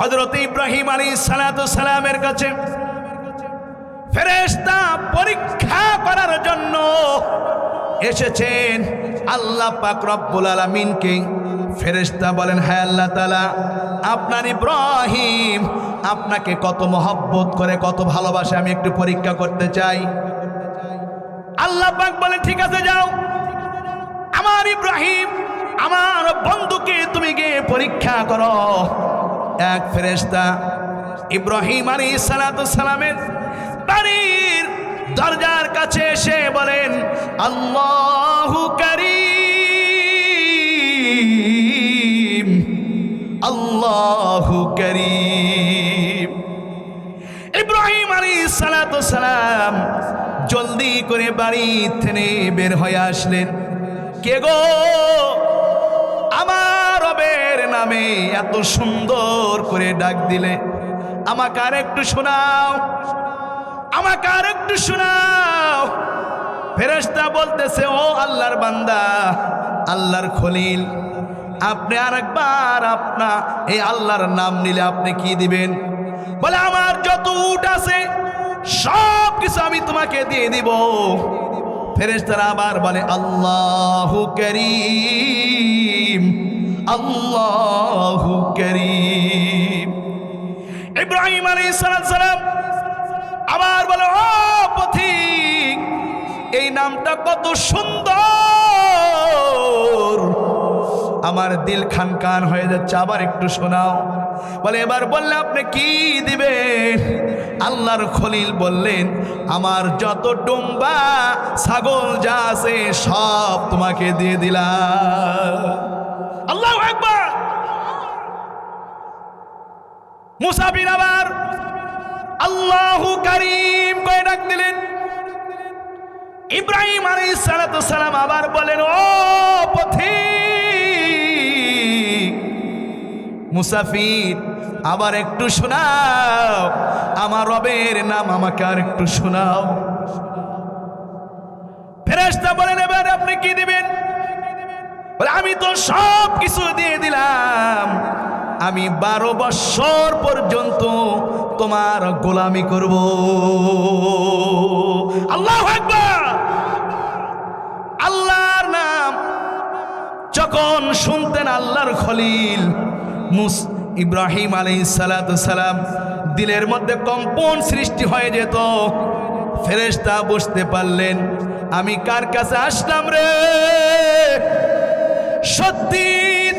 হযরত ইব্রাহিম আলাইহিস সালাতু সালামের কাছে ফেরেশতা পরীক্ষা করার জন্য এসেছেন। আল্লাহ পাক রব্বুল আলামিনকে ফেরেশতা বলেন, হ্যাঁ আল্লাহ তাআলা, আপনার ইব্রাহিম আপনাকে কত মহব্বত করে, কত ভালোবাসে, আমি একটু পরীক্ষা করতে চাই। আল্লাহ পাক বলেন, ঠিক আছে যাও, আমার ইব্রাহিম আমার বন্ধুকে তুমি গিয়ে পরীক্ষা করো। এক ফেরেশতা ইব্রাহিম আলাইহিস সালাতু সালামের বাড়ির দরজার কাছে এসে বলেন, আল্লাহু কারীম, আল্লাহু কারীম। ইব্রাহিম আলাইহিস সালাতু সালাম জলদি করে বাড়ি থেকে বের হয়ে আসলেন। কে গো, আমার রবের নামে এত সুন্দর করে ডাক দিলে, আমাকে আর একটু শোনাও, আমাকে আর একটু শোনাও। ফেরেশতা বলতেছে, ও আল্লাহর বান্দা, আল্লাহর খলিল, আপনি আরেকবার আপনা এই আল্লাহর নাম নিলে আপনি কি দিবেন? বলে, আমার যত উট আছে সব কিছু আমি তোমাকে দিয়ে দিব। ফেরেশতারা আবার বলে, আল্লাহু কারীম, আল্লাহু কারীম। ইব্রাহিম আলাইহিস সালাম আবার বলে, ও পথিক, এই নামটা কত সুন্দর, আমার দিল খানকান হয়ে যাচ্ছে, আবার একটু শোনাও। বলে, এবার বললে আপনি কি দিবেন? আল্লাহর খলিল বললেন, আমার যত ডুম্বা ছাগল যা আছে সব তোমাকে দিয়ে দিলাম। আল্লাহু আকবার। মুসা বিন আবার আল্লাহু কারীম কয়ে ডাক দিলেন। ইব্রাহিম আলাইহিস সালাতু সালাম আবার বলেন, ও পথিক মুসাফির, আবার একটু শোনাও, আমার রবের নাম আমাকে আর একটু শোনাও। ফেরেশতা বলেন, এবার আপনি কি দিবেন? বলে, আমি তো সব কিছু দিয়ে দিলাম, আমি 12 বছর পর্যন্ত তোমার গোলামি করব। আল্লাহু আকবার। আল্লাহর নাম যখন শুনতেন আল্লাহর খলিল ইব্রাহিম আলাইহিস সালাতু সালাম, দিলের মধ্যে কম্পন সৃষ্টি হয়ে যেত। ফেরেশতা বুঝতে পারলেন, আমি কার কাছে আসলাম রে? সত্যি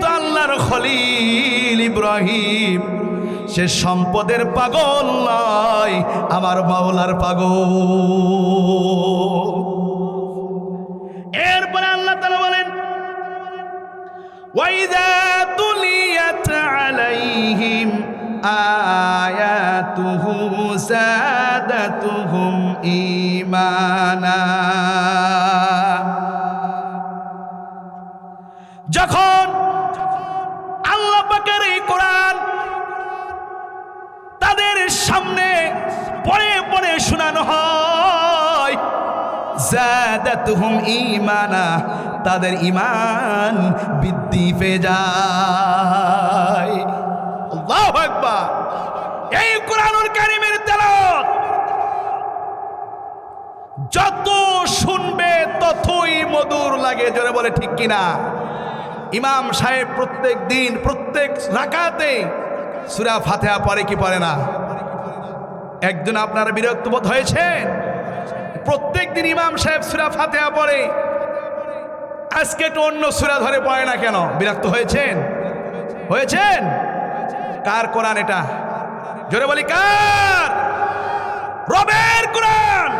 তো আল্লাহর খলিল ইব্রাহিম, সে সম্পদের পাগল নয়, আমার মাওলার পাগল। এরপরে আল্লাহ তাআলা বলেন, وَإِذَا تُلِيَتْ عَلَيْهِمْ آيَاتُهُ زَادَتْهُمْ إِيمَانًا। যখন আল্লাহ পাকের এই কোরআন তাদের সামনে পড়ে পড়ে শোনানো হয়, জাদাতুহুম ঈমানা, তাদের ঈমান বৃদ্ধি পেয়ে যায়। আল্লাহু আকবার। এই কোরআনুল কারীমের তেলাওয়াত যত শুনবে ততই মধুর লাগে, জোরে বলে ঠিক কিনা? ইমাম সাহেব প্রত্যেক দিন প্রত্যেক রাকাতে সূরা ফাতিহা পড়ে কি পড়ে না? একজন আপনারা বিরক্ত বোধ হয়েছেন? প্রত্যেক দিন ইমাম সাহেব সূরা ফাতিহা পড়ে, আজকে একটু অন্য সূরা ধরে পড়ে না কেন? বিরক্ত হয়েছেন? হয়েছেন? কার কোরআন এটা? জোরে বলি কার? রবের কোরআন।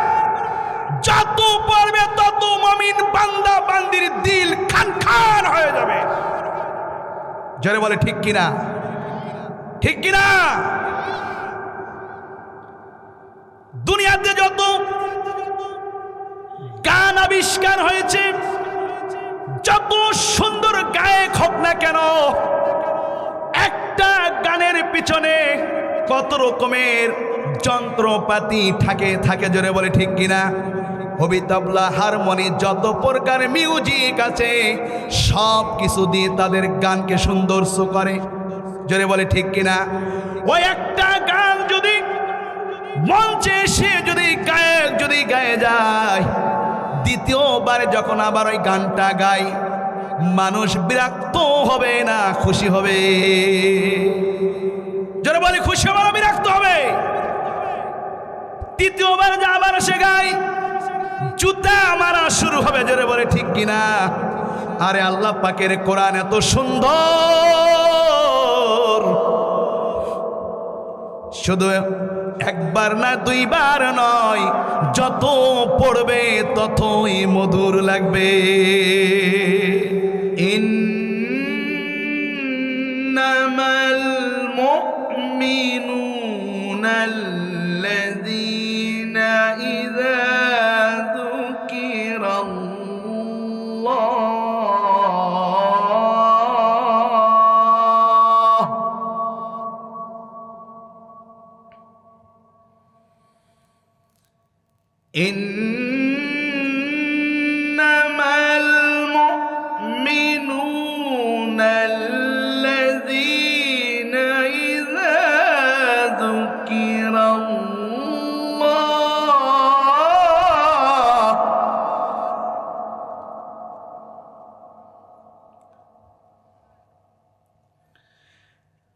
যত পড়বে তত মুমিন বান্দা বান্দির দিল খান খান হয়ে যাবে। জোরে বলে ঠিক কিনা? ঠিক কিনা? দুনিয়াতে যত গান আবিষ্কার হয়েছে, যত সুন্দর গায়ক হোক না কেন, একটা গানের পিছনে কত রকমের যন্ত্রপাতি থাকে। জোরে বলে ঠিক কিনা? হবি, তবলা, হারমোনি, যত প্রকার মিউজিক আছে সব কিছু দিয়ে তাদের গানকে সুন্দর করে। জোরে বলে ঠিক কিনা? ওই একটা গান যদি মঞ্চে এসে যদি গায়ক যদি গায়ে যায়, দ্বিতীয়বার যখন আবার ওই গানটা গায়, মানুষ বিরক্ত হবে না খুশি হবে? জোরে বলে খুশি হবে না বিরক্ত হবে? তৃতীয়বার যে আবার সে গায়, জুতা মারা শুরু হবে। জোরে বলে ঠিক কিনা? আরে আল্লাহ পাকের কোরআন এত সুন্দর, শুধু একবার না দুইবার নয়, যত পড়বে ততই মধুর লাগবে। ইন্নামাল মুমিনুনাল্লাযীনা ইযা إنما المؤمنون الذين إذا ذكر الله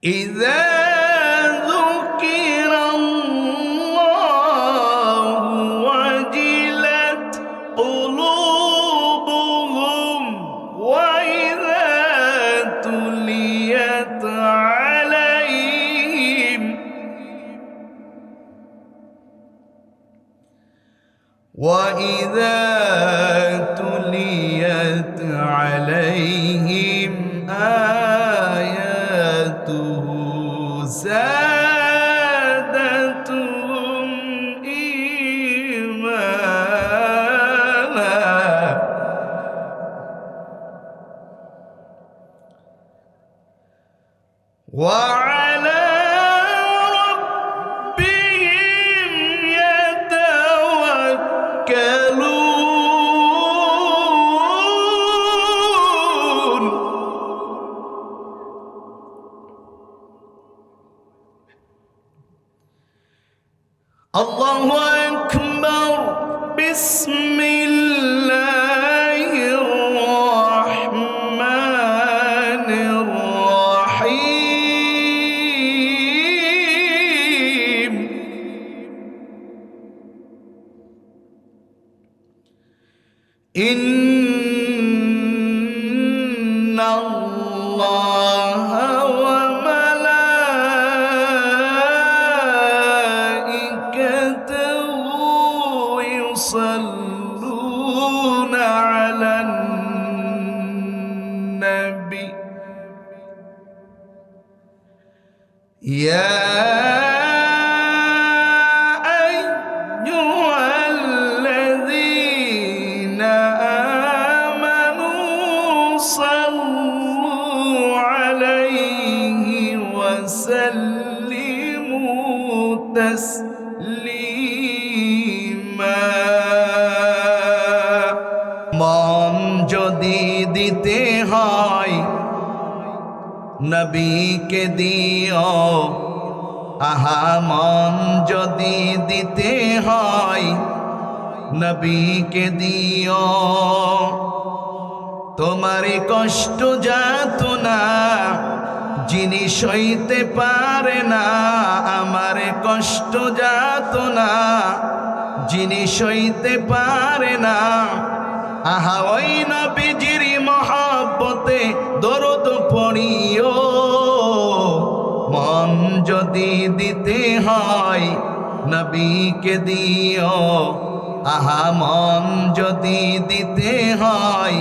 إذا وَإِذَا تُلِيَتْ عَلَيْهِمْ آيَاتُهُ زَادَتْهُمْ إِيمَانًا وَعَلَى الله أكبر بسم الله الرحمن الرحيم إن الله يصلون على النبي يا أيها الذين آمنوا صلوا عليه وسلموا تسليما মন যদি দিতে হয় নবীকে দিও, আহা মন যদি দিতে হয় নবীকে দিও। তোমারই কষ্ট যাতনা যিনি সইতে পারে না, আমার কষ্ট যাতনা যিনি সইতে পারে না, আহা ওই নবীজির মহব্বতে দরুদ পড়িও। মন যদি দিতে হয় নবীকে দিও, আহা মন যদি দিতে হয়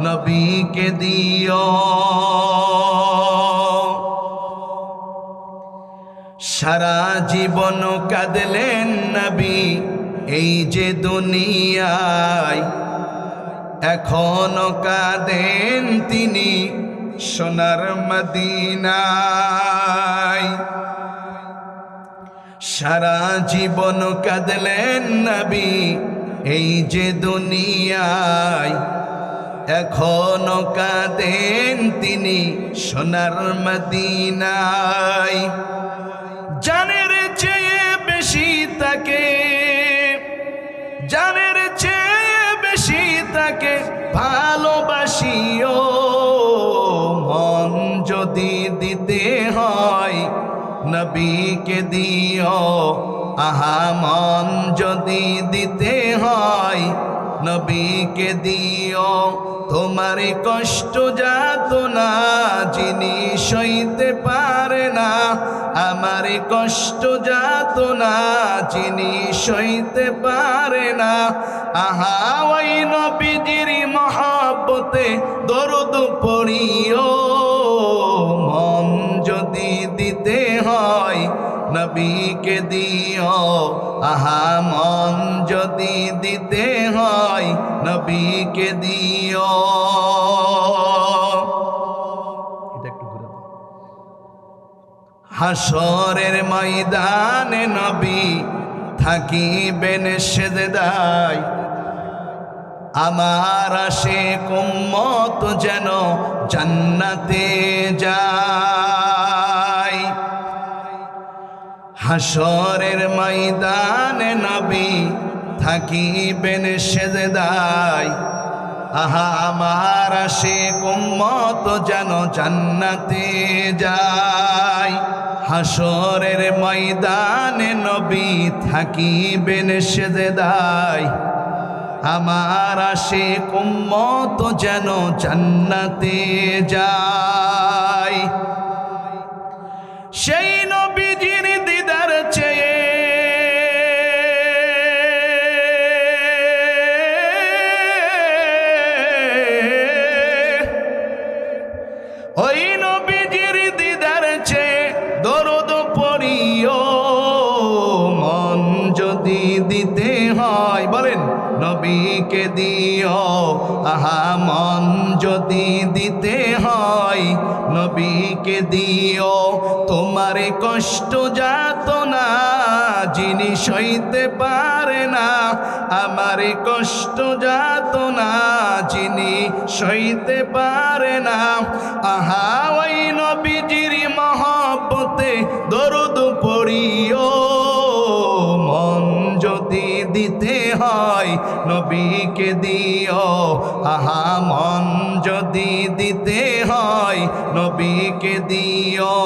নবীকে দিও। সারা জীবন কাঁদলেন নবী এই যে দুনিয়ায়, এখনো কাঁদেন তিনি সোনার মদিনায়। সারা জীবন কাঁদলেন নবী এই যে দুনিয়ায়, এখনো কাঁদেন তিনি সোনার মদিনায়। জানের চেয়ে বেশি তাকে, জানের চেয়ে বেশি তাকে ভালোবাসিও। মন যদি দিতে হয় নবীকে দিও, আহা মন যদি দিতে হয় নবীকে দিও। তোমার কষ্ট যাতনা যিনি সইতে পারে না, আমার কষ্ট যাতনা যিনি সইতে পারে না। আহা ওই নবীজির মহব্বতে দরুদ পড়িও। মন যদি দিতে হয় নবীকে দিও, আহা মন যদি দিতে হয় নবীকে দিও। হাসরের ময়দানে নবী থাকিবেন সেজদায়, আমার আশিক উম্মত যেন জান্নাতে যায়। হাসরের ময়দানে নবী থাকিবেন সেজদায়, আহা আমার আশিক উম্মত যেন জান্নাতে যায়। হাসরের ময়দানে নবী থাকিবেন সেজদায়, আমার আশিক উম্মত যেন জান্নাতে যায়। সেই নবীজির দিদার চেয়ে ওই নবীজির দিদার চেয়ে দরুদ পড়িও। মন যদি দিতে হয় বলেন নবীকে দিও, আহা মন যদি দিতে হয় নবীকে দিও। তোমার কষ্ট যাতনা যিনি সইতে পারে না, আমার কষ্ট যাতনা যিনি সইতে পারে না। আহা ওই নবীজির মহব্বতে দরুদ পড়িও। মন যদি দিতে হয় নবীকে দিও, আহা মন যদি দিতে হয় নবীকে দিও।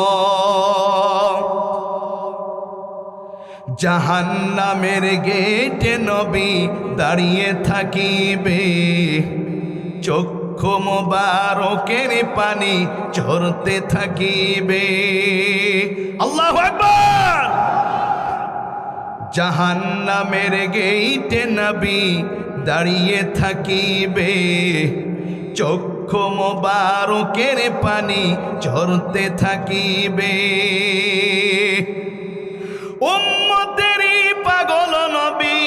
জাহান্নামের গেটে নবী দাঁড়িয়ে থাকিবে, চক্ষু মোবারকের পানি ঝরতে থাকিবে। আল্লাহু আকবার। জাহান্নামের গেটে নবী দাঁড়িয়ে থাকিবে, চক্ষু মোবারকের পানি ঝরতে থাকিবে। উম্মতেরই পাগল নবী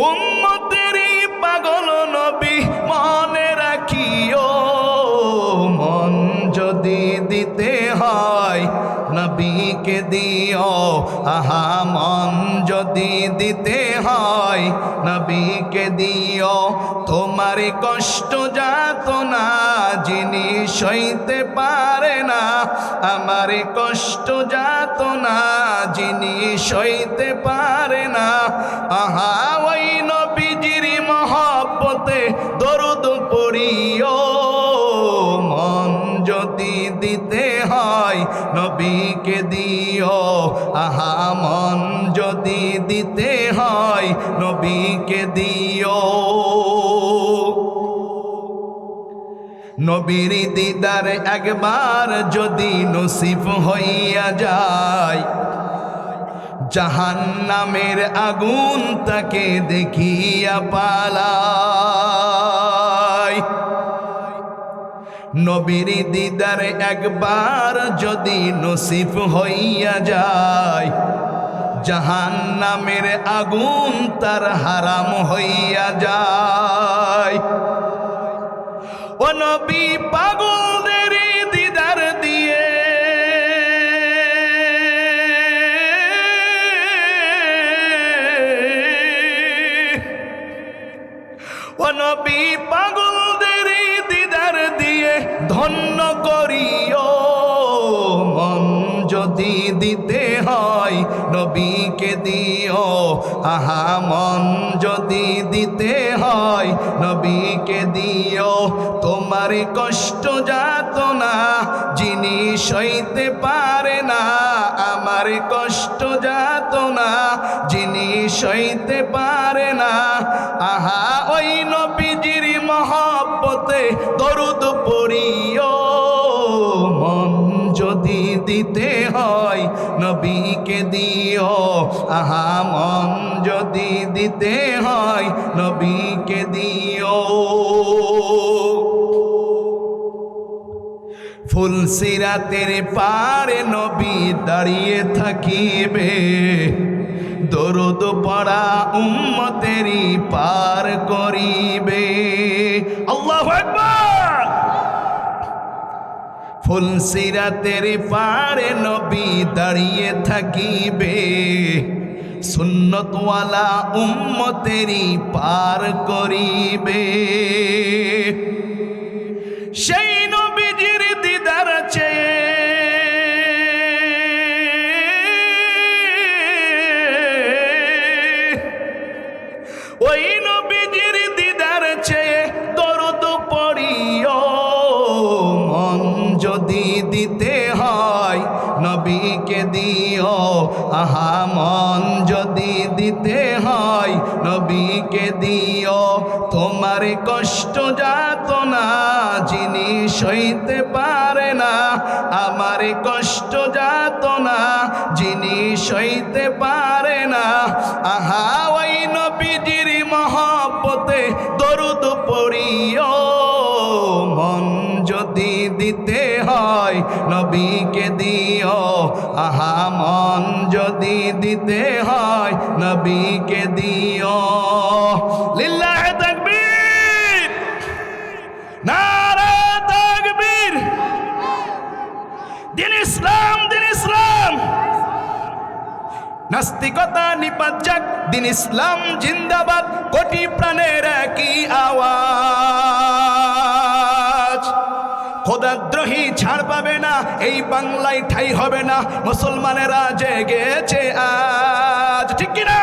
উম্মতেরই পাগল নবী মনে রাখিও। মন যদি দিতে হয় নবীকে দিও, আহা মন যদি দিতে হয় নবীকে দিও। তোমার কষ্ট যাতনা যিনি সইতে পারে না, আমার কষ্ট যাতনা যিনি সইতে পারে না। আহা ওই নবীজির মহব্বতে দরুদ পড়িও। মন যদি দিতে হয় নবীকে দিও, আহা মন যদি দিতে হয় নবীকে দিও। নবীর দিদার একবার যদি নসিব হইয়া যায়, জাহান্নামের আগুন তাকে দেখিয়া পালায়। নবীর দিদার একবার যদি নসিব হইয়া যায়, জাহান্নামের আগুন তার হারাম হইয়া যায়। ও নবী পাগলদেরই নবী পাগলদের দিদার দিয়ে ধন্য করিও মন যদি দিতে হয় নবীকে দিও আহা মন যদি দিতে হয় নবীকে দিও তোমার কষ্ট যাতনা যিনি সইতে পারে না আমার কষ্ট যাতনা যিনি সইতে পারে না আহা ওই নবীজির মহব্বতে দরুদ পড়িও মন যদি দিতে হয় নবীকে দিও আহা মন যদি দিতে হয় নবীকে দিও ফুলসিরাতের পারে নবী দাঁড়িয়ে থাকিবে দরুদ পড়া উম্মতেরই পার করিবে আল্লাহু আকবার ফুলসিরাতের পারে নবী দাঁড়িয়ে থাকিবে সুন্নতওয়ালা উম্মতেরই পার করিবে সেই নবীজির দিদার চেয়ে ওই নবীজির দিদার চেয়ে দরুদ পড়িও মন যদি দিতে হয় নবীকে দিও আহা মন যদি দিতে হয় নবীকে দিও তোমার কষ্ট যাতনা যিনি সইতে পারে না আমার কষ্ট যাতনা যিনি সইতে পারে না আহা ওই নবীজির মহব্বতে দরুদ পড়িও মন যদি দিতে হয় নবীকে দিও আহা মন যদি দিতে হয় নবীকে দিও লিল্লাহি তাকবীর নারে তাকবীর দিন ইসলাম দিন ইসলাম নাস্তিকতা নিপাত যাক দিন ইসলাম জিন্দাবাদ কোটি প্রাণের একই আওয়াজ খোদাদ্রোহী ছাড় পাবে না এই বাংলায় ঠাই হবে না মুসলমানেরা জেগেছে আজ ঠিক কিনা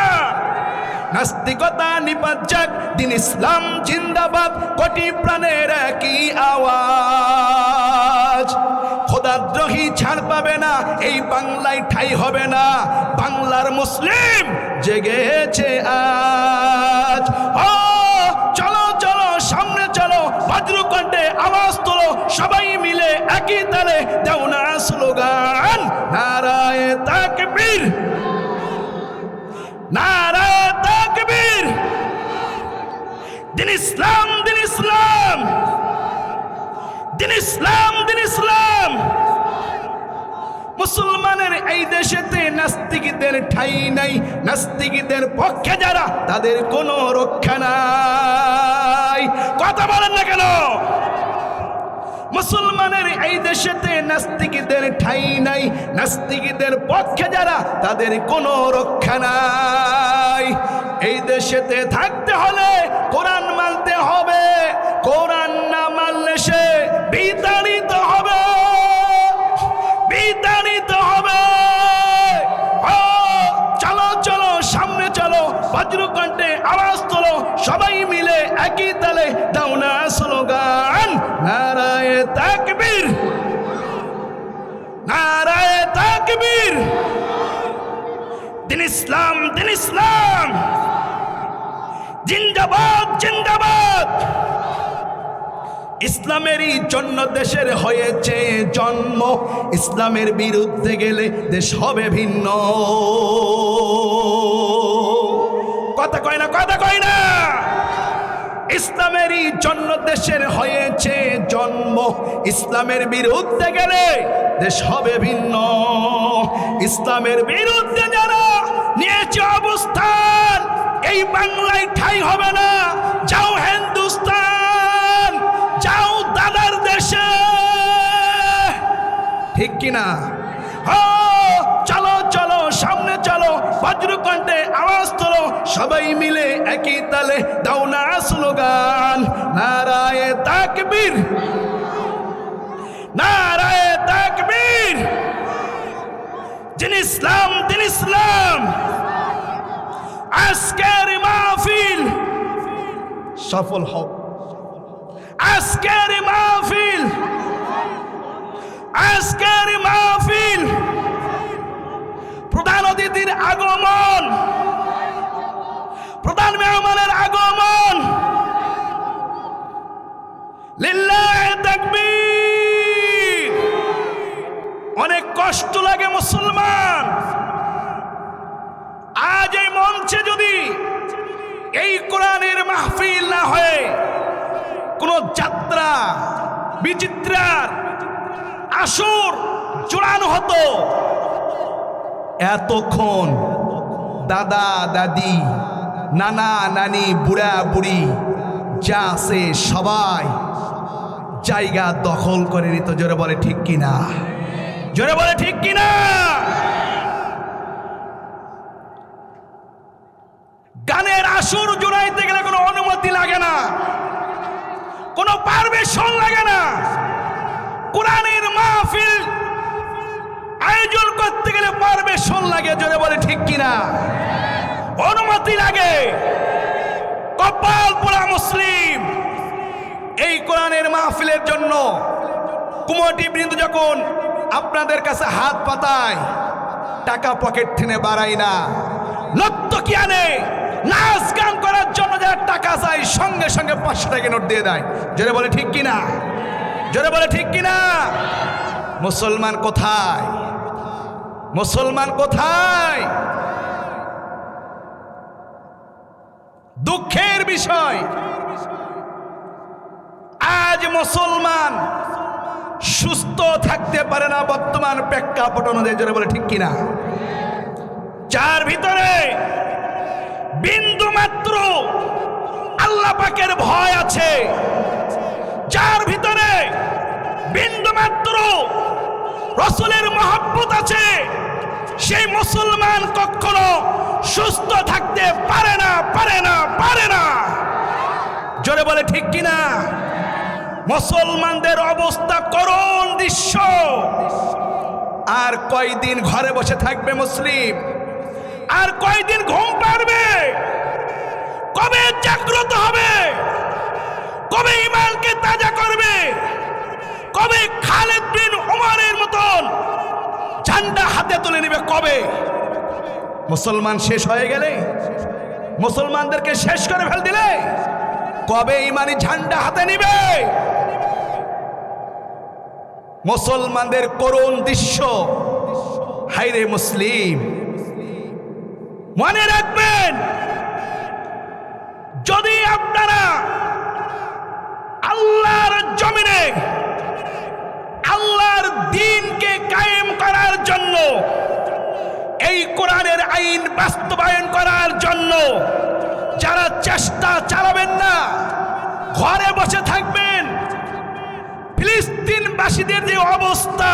নাস্তিকতা নিপাত যাক দিন ইসলাম জিন্দাবাদ কোটি প্রাণের একই আওয়াজ খোদাদ্রোহী ছাড় পাবে না এই বাংলায় ঠাই হবে না বাংলার মুসলিম জেগেছে আজ ও চলো চলো সামনে চলো বজ্রকণ্ঠে আওয়াজ তোলো সবাই মিলে একই তালে দাও না স্লোগান নারায়ে তাকবীর নারায়ে তাকবীর দিন ইসলাম দিন ইসলাম দিন ইসলাম দিন ইসলাম মুসলমানের এই দেশেতে নাস্তিকদের ঠাই নাই নাস্তিকদের পক্ষে যারা তাদের কোনো রক্ষা নাই কথা বলেন না কেন মুসলমানের এই দেশেতে নাস্তিকদের ঠাই নাই নাস্তিকদের পক্ষে যারা তাদের কোনো রক্ষা নাই এই দেশেতে থাকতে হলে কোরআন মানতে হবে কোরআন না মানলে সে বিতাড়িত হবে বিতাড়িত হবে চলো চলো সামনে চলো বজ্রকণ্ঠে আওয়াজ তোলো সবাই মিলে একই তালে দাও না স্লোগান নারায়ে তাকবীর নারায়ে তাকবীর দিন ইসলাম জিন্দাবাদ জিন্দাবাদ ইসলামেরই জন্য দেশের হয়েছে জন্ম ইসলামের বিরুদ্ধে গেলে দেশ হবে ভিন্ন কথা কয় না কথা কয় না ইসলামেরই জন্য দেশের হয়েছে জন্ম ইসলামের বিরুদ্ধে গেলে দেশ হবে ভিন্ন ইসলামের বিরুদ্ধে যারা নিয়েছে অবস্থান এই বাংলায় ঠাই হবে না যাও হিন্দুস্তান যাও দাদার দেশে ঠিক কিনা চলো চলো সামনে চলো বজ্রকণ্ঠে আওয়াজ তোলো সবাই মিলে একই তালে দাও না স্লোগান, নারায়ে তাকবীর, নারায়ে তাকবীর। দিন ইসলাম, দিন ইসলাম। আজকের মাহফিল সফল হোক, আজকের মাহফিল, আজকের মাহফিল। প্রধান অতিথির আগমন, প্রধান মেহমানের আগমন। লিল্লাহি তাকবীর। অনেক কষ্ট লাগে মুসলমান, আজ এই মঞ্চে যদি এই কোরআনের মাহফিল না হয়ে কোন যাত্রা বিচিত্রার আসর জোড়ানো হতো, এতক্ষণ দাদা দাদি, নানা নানি, বুড়া বুড়ি যা আছে সবাই জায়গা দখল করে নিত। জোরে বলে ঠিক কিনা, জোরে বলে ঠিক কিনা। গানের আসর জোড়াইতে গেলে কোনো অনুমতি লাগে না, কোনো পারমিশন লাগে না। কোরআনের মাহফিল আয়োজন করতে গেলে পারমিশন লাগে। জোরে বলে ঠিক কিনা, অনুমতি লাগে। কপাল পোড়া মুসলিম। এই কোরআনের মাহফিলের জন্য কমিটি বৃন্দ যখন আপনাদের কাছে হাত পাতায়, টাকা পকেট থেকে বাড়াই না, নর্তকী আনে, নাচ গান করার জন্য যারা টাকা চাই সঙ্গে সঙ্গে 500 টাকা নোট দিয়ে দেয়। জোরে বলে ঠিক কিনা, জোরে বলে ঠিক কিনা। মুসলমান কোথায়, মুসলমান কোথায়? দুঃখের বিষয়, আজ মুসলমান সুস্থ থাকতে পারে না বর্তমান প্রেক্ষাপট অনুযায়ী। জোরে বলে ঠিক কিনা। যার ভিতরে বিন্দু মাত্র আল্লাহ পাকের ভয় আছে, যার ভিতরে বিন্দু মাত্র রাসূলের মহব্বত আছে, সেই মুসলমান কখনো সুস্থ থাকতে পারে না, পারে না, পারে না। জোরে বলে ঠিক কিনা। মুসলমানদের অবস্থা করুণ দৃশ্য। আর কয়দিন ঘরে বসে থাকবে মুসলিম? আর কয়দিন ঘুম পারবে? কবে জাগ্রত হবে? কবে ঈমানকে তাজা করবে? কবে খালিদ বিন উমরের মতন ঝান্ডা হাতে তুলে নেবে? কবে? মুসলমান শেষ হয়ে গেলে, মুসলমানদেরকে শেষ করে ফেল দিলে কবে ঈমানি ঝান্ডা হাতে নিবে? মুসলমানদের করুণ দৃশ্য। হায়রে মুসলিম, মনে রাখবেন, যদি আপনারা আল্লাহর জমিনে আল্লাহর দ্বীনকে কায়েম করার জন্য, এই কোরআনের আইন বাস্তবায়ন করার জন্য যারা চেষ্টা চালাবেন না, ঘরে বসে থাকবেন, ফিলিস্তিনবাসীদের যে অবস্থা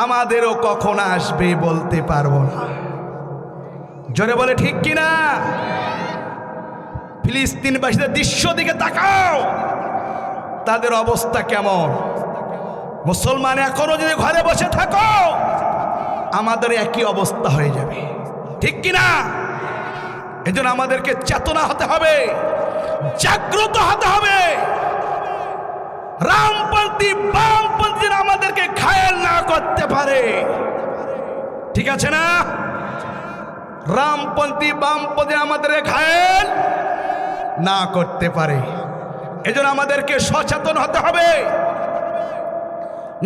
আমাদেরও কখন আসবে বলতে পারবো না। জোরে বলে ঠিক কিনা। ফিলিস্তিনবাসীদের দৃশ্য দিকে তাকাও, তাদের অবস্থা কেমন। মুসলমান এখনো যদি ঘরে বসে থাকো, আমাদের একই অবস্থা হয়ে যাবে, ঠিক কিনা। এজন্য আমাদেরকে চেতনা হতে হবে, জাগ্রত হতে হবে। রামপন্থী বামপন্থী আমাদেরকে ঘায়েল না করতে পারে, ঠিক আছে না। রামপন্থী বামপন্থী আমাদের ঘায়েল না করতে পারে, এজন্য আমাদেরকে সচেতন হতে হবে।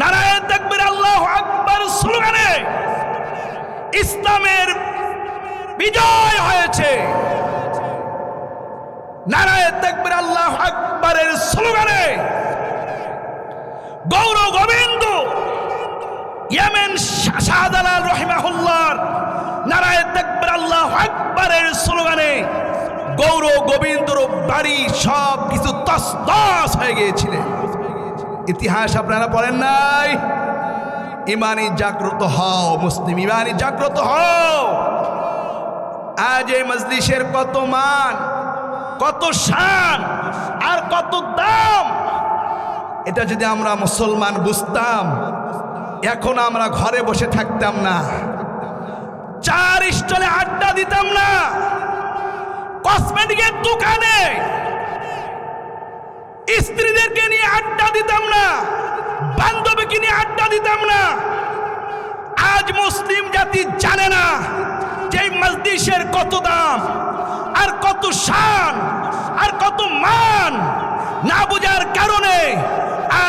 নারায়ে তাকবীর, আল্লাহু আকবার স্লোগানে ইসলামের বিজয় হয়েছে। নারায়ে তাকবীর, আল্লাহু আকবারের স্লোগানে গৌর গোবিন্দ ইয়েমেন শাহজালাল রাহিমাহুল্লাহ নারায়ে তাকবীর, আল্লাহু আকবারের স্লোগানে গৌর গোবিন্দর বাড়ি সব কিছু তছনছ হয়ে গিয়েছিলেন। ইতিহাস আপনারা পড়েন নাই? ইমানি জাগ্রত হও মুসলিম, ইমানি জাগ্রত হও। আজ এই মজলিসের কত মান, কত শান আর কত দাম, এটা যদি আমরা মুসলমান বুঝতাম, এখন আমরা ঘরে বসে থাকতাম না, চার স্টলে আড্ডা দিতাম না, কসমেটিকের দোকানে স্ত্রীদেরকে নিয়ে আড্ডা দিতাম না, বান্ধবীকে নিয়ে আড্ডা দিতাম না। আজ মুসলিম জাতি জানে না যে মজলিসের কত দাম আর কত শান আর কত মান। না বুঝার কারণে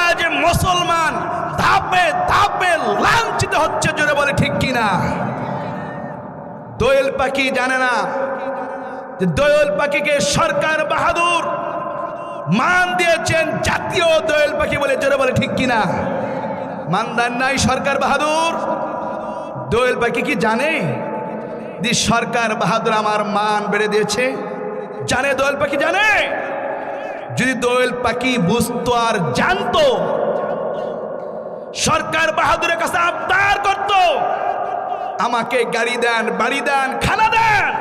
আজ মুসলমান ধাপে ধাপে লাঞ্ছিত হচ্ছে, জোরে বলে ঠিক কিনা? দোয়েল পাখি জানে না যে দোয়েল পাখিকে সরকার বাহাদুর মান দিয়েছেন জাতীয় দোয়েল পাখি বলে, জোরে বলে ঠিক কিনা? মান দেন নাই সরকার বাহাদুর। দোয়েল পাখি কি জানে যে সরকার বাহাদুর আমার মান বেড়ে দিয়েছে? জানে দোয়েল পাখি? জানে? যদি দোয়েল পাখি বুঝতো আর জানতো, সরকার বাহাদুরের কাছে আবদার করত, আমাকে গাড়ি দেন, বাড়ি দেন, খানা দেন।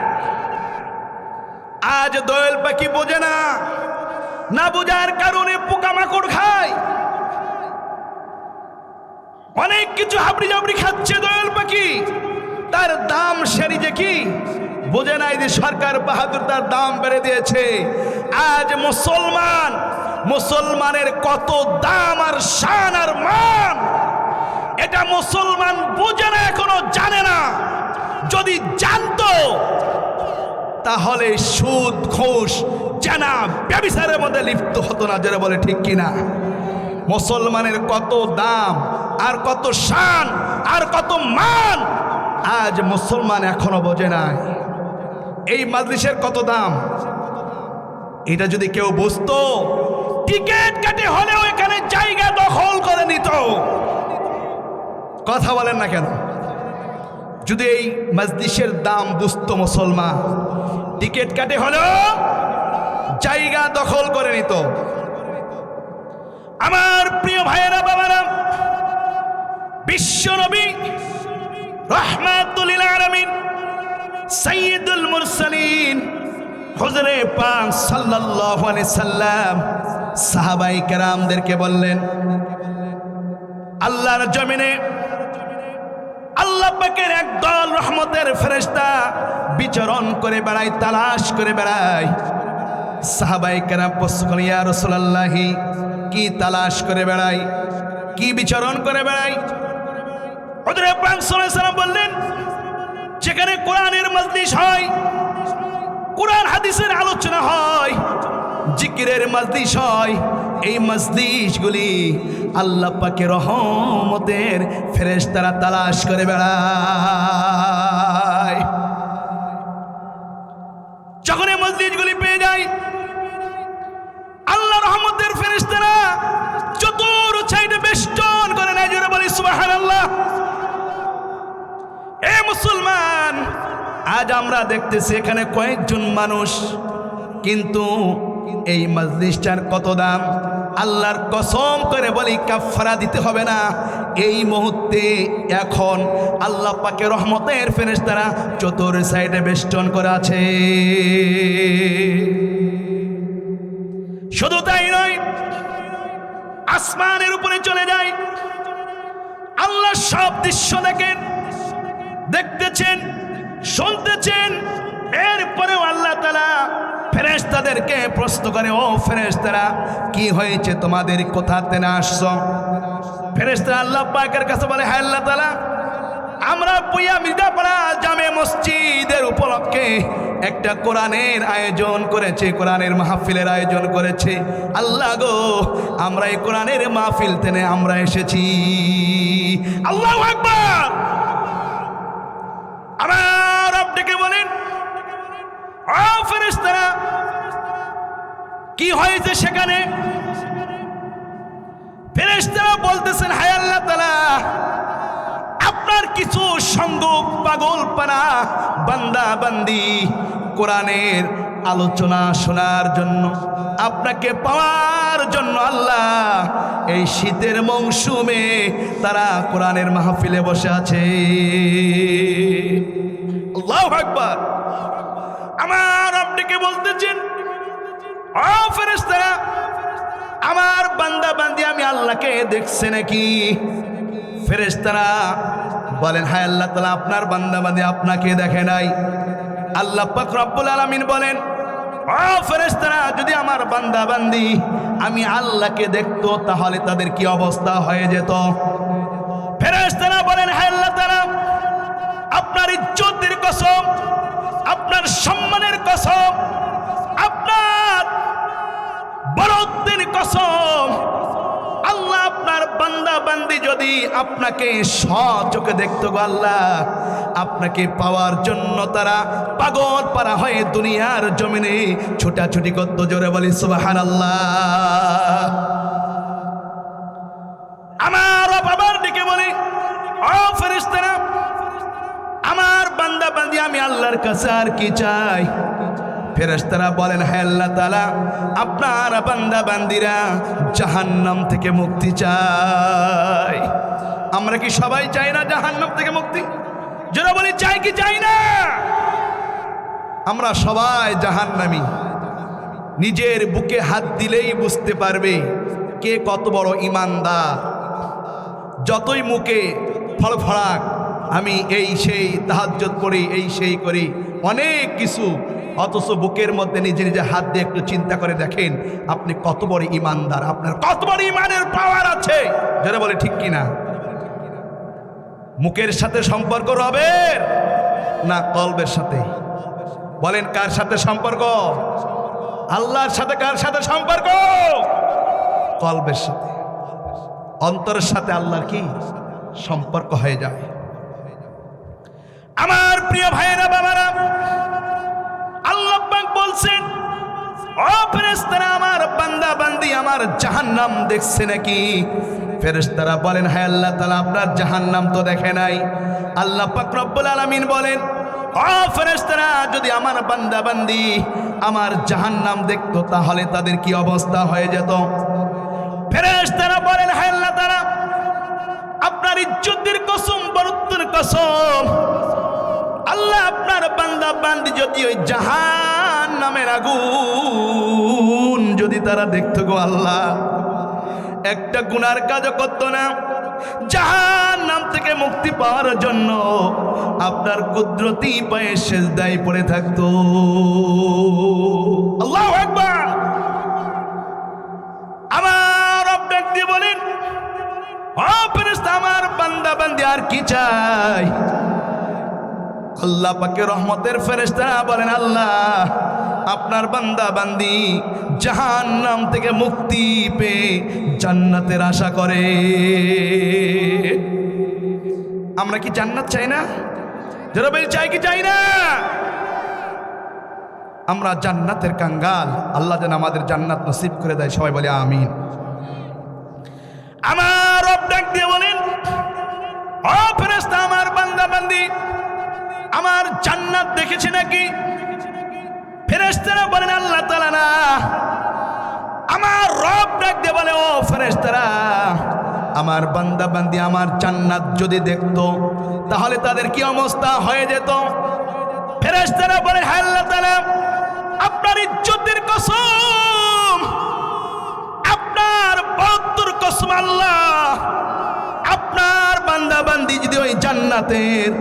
আজ দোয়েল পাখি বোঝে না, না বোঝার কারণে পোকামাকড় খায়, অনেক কিছু হাবড়ি জাবড়ি খাচ্ছে দোয়েল পাখি। তার দাম সেরি যে কি বোঝে নাই যে সরকার বাহাদুর তার দাম বেড়ে দিয়েছে। আজ মুসলমানের কত দাম আর শান আর মান, এটা মুসলমান বোঝে না, এখনো জানে না। যদি জানতো তাহলে সুদ, ঘুষ, জানা, ব্যভিচারের মধ্যে লিপ্ত হতো না, যারা বলে ঠিক কিনা? মুসলমানের কত দাম আর কত শান আর কত মান আজ মুসলমান এখনো বোঝে নাই। এই মজলিসের কত দাম, এটা যদি কেউ বুঝতো, টিকিট কেটে হলেও এখানে জায়গা দখল করে নিত। কথা বলেন না কেন? যদি এই মজলিসের দাম বুঝতো মুসলমান, টিকিট কাটে হলেও জায়গা দখল করে নিত। আমার প্রিয় ভাইয়েরা, বাবারা, বিশ্ব নবী রাহমাতুল লিল আলামিন সাইয়্যিদুল মুরসালিন হুজুরে পাক সাল্লাল্লাহু আলাইহি সাল্লাম সাহাবায়ে কেরামদেরকে বললেন, আল্লাহর জমিনে আল্লাহ পাকের একদল রহমতের ফেরেশতা বিচরণ করে বেড়ায়, তালাশ করে বেড়ায়। সাহাবায়ে কেরাম প্রশ্ন করেন, ইয়া রাসূলুল্লাহ, কি তালাশ করে বেড়ায়, কি বিচরণ করে বেড়ায়? হুজুরে পাক সাল্লাল্লাহু আলাইহি সাল্লাম বললেন, যেখানে কোরআনের মজলিস হয়, কোরআন হাদিসের আলোচনা হয়, জিকিরের মজলিস হয়, এই মজলিসগুলি আল্লাহ পাকের রহমতের ফেরেশতারা তালাশ করে বেড়ায়। যখন এই মজলিসগুলি পেয়ে যায়, আল্লাহ রহমতের ফেরেশতারা চতুর সাইডে বেষ্টন করে নেয়, জোরে বলি সুবহানাল্লাহ। এ মুসলমান, আজ আমরা দেখতেছি এখানে কয়েকজন মানুষ, কিন্তু এই মজলিসটার কত দাম। আল্লাহর কসম করে বলি, কাফারা দিতে হবে না। এই মুহূর্তে এখন আল্লাহ পাকের রহমতের ফেরেশতারা চতুর সাইডে বেষ্টন করে আছে। শুধু তাই নয়, আসমানের উপরে চলে যায়, আল্লাহ সব দৃশ্য দেখেন, দেখতেছেন, শুনতেছেন। এরপরেও আল্লাহ তাআলা ফেরেশতাদেরকে প্রশ্ন করে, ও ফেরেশতারা, কি হয়েছে তোমাদের, কোথাতে না আসছো? ফেরেশতারা আল্লাহ পাকের কাছে বলে, হ্যাঁ আল্লাহ তাআলা, আমরা পুইয়া মির্জাপাড়া জামে মসজিদের উপলক্ষে একটা কোরআনের আয়োজন করেছে, কোরআনের মাহফিলের আয়োজন করেছে। আল্লাহ গো, আমরা এই কোরআনের মাহফিল তেনে আমরা এসেছি। আল্লাহু আকবার। আবার আপনি বলেন, ও ফেরেশতারা, কি হয়েছে সেখানে? ফেরেশতারা বলতেছেন, হায় আল্লাহ তাআলা, আপনার কিছু সঙ্গ পাগলপানা বান্দা বান্দি কোরআনের আলোচনা শোনার জন্য, আপনাকে পাওয়ার জন্য আল্লাহ এই শীতের মৌসুমে তারা কোরআনের মাহফিলে বসে আছে। আল্লাহু আকবার। আমার আপনাকে বলতেছেন, ও ফেরেশতারা, আমার বান্দা বান্দি আমি আল্লাহকে দেখছে নাকি? ফেরেশতারা বলেন, হায় আল্লাহ তাআলা, আপনার বান্দা বান্দি আপনাকে দেখে নাই। আল্লাহ পাক রব্বুল আলামিন বলেন, ও ফেরেশতারা, যদি আমার বান্দা বান্দি আমি আল্লাহকে দেখতো তাহলে তাদের কি অবস্থা হয়ে যেত? ফেরেশতারা বলেন, হায় আল্লাহ তাআলা, আপনার ইজ্জতের কসম, আপনার সম্মানের কসম, আপনার বড়ত্বের কসম, আল্লাহ আপনার বান্দা বান্দি যদি আপনাকে সচোখে দেখতো গো আল্লাহ, আপনাকে পাওয়ার জন্য তারা পাগল পারা হয়ে দুনিয়ার জমিনে ছোটাছুটি করতো। জোরে বলি সুবহানাল্লাহ। আমার বাবার দিকে বলি, ও ফেরেশতারা, আমার বান্দা বান্দি আমি আল্লাহর কাছে আর কি চাই? ফেরেশতারা বলেন, হে আল্লাহ তাআলা, আপনার বান্দা বান্দিরা জাহান্নাম থেকে মুক্তি চায়। আমরা কি সবাই চাই না জাহান্নাম থেকে মুক্তি? যারা বলি চাই কি চাই না? আমরা সবাই জাহান্নামী। নিজের বুকে হাত দিলেই বুঝতে পারবে কে কত বড় ঈমানদার। যতই মুখে ফড়ফড়াক, আমি এই সেই তাহাজ্জুদ করি, এই সেই করি, অনেক কিছু, অথচ বুকের মধ্যে নিজে নিজে হাত দিয়ে একটু চিন্তা করে দেখেন আপনি কত বড় ঈমানদার, আপনার কত বড় ঈমানের পাওয়ার আছে। যারা বলে ঠিক কিনা? মুখের সাথে সম্পর্ক রবের না কলবের সাথে? বলেন কার সাথে সম্পর্ক? আল্লাহর সাথে। কার সাথে সম্পর্ক? কলবের সাথে, অন্তরের সাথে আল্লাহর কি সম্পর্ক হয়ে যায়। আমার প্রিয় ভাইয়েরা বাবারা, আল্লাহ পাক বলছেন, ও ফেরেশতারা, আমার বান্দা বান্দি আমার জাহান্নাম দেখছে নাকি? ফেরেশতারা বলেন, হ্যাঁ আল্লাহ তাআলা, আপনার জাহান্নাম তো দেখে নাই। আল্লাহ পাক রব্বুল আলামিন বলেন, ও ফেরেশতারা, যদি আমার বান্দা বান্দি আমার জাহান্নাম দেখতো তাহলে তাদের কি অবস্থা হয়ে যেত? ফেরেশতারা বলেন, হ্যাঁ আল্লাহ তাআলা, আপনার ইজ্জতের কসম, বরত্বের কসম, আল্লাহ আপনার বান্দা বান্দি যদি ওই জাহান্নামের আগুন যদি তারা দেখতো গো আল্লাহ, একটা গুনার কাজও করতো না, জাহান্নাম থেকে মুক্তি পাওয়ার জন্য আপনার কুদরতি পায়ে সেজদায় পড়ে থাকতো। আল্লাহু আকবার। আমার রব ডাক দিয়ে বলেন, ও ফেরেশতা, আমার বান্দা বান্দি আর কি চাই? আল্লাহ পাকের রহমতের ফেরেশতারা বলেন, আল্লাহ আপনার বান্দা বান্দি জাহান্নাম থেকে মুক্তি পেয়ে জান্নাতের আশা করে। আমরা কি জান্নাত চাই না? যারা বলি চাই কি চাই না? আমরা জান্নাতের কাঙ্গাল। আল্লাহ যেন আমাদের জান্নাত নসিব করে দেয়। সবাই বলে আমিন। আমার রব ডাক দিয়ে বলেন, ও ফেরেশতা, আমার বান্দা বান্দি আমার জান্নাত দেখেছে নাকি? ফেরেশতারা বলেন, আল্লাহ তাআলা না। আমার রব ডাক দিয়ে বলে, ও ফেরেশতারা, আমার বান্দা বান্দি আমার জান্নাত যদি দেখতো তাহলে তাদের কি অবস্থা হয়ে যেত? ফেরেশতারা বলে, হ্যাঁ আল্লাহ তাআলা, আপনার ইজ্জতের কসম, আপনার বরত্বের কসম, আল্লাহ আপনার বান্দা বান্দি যদি ওই জান্নাতের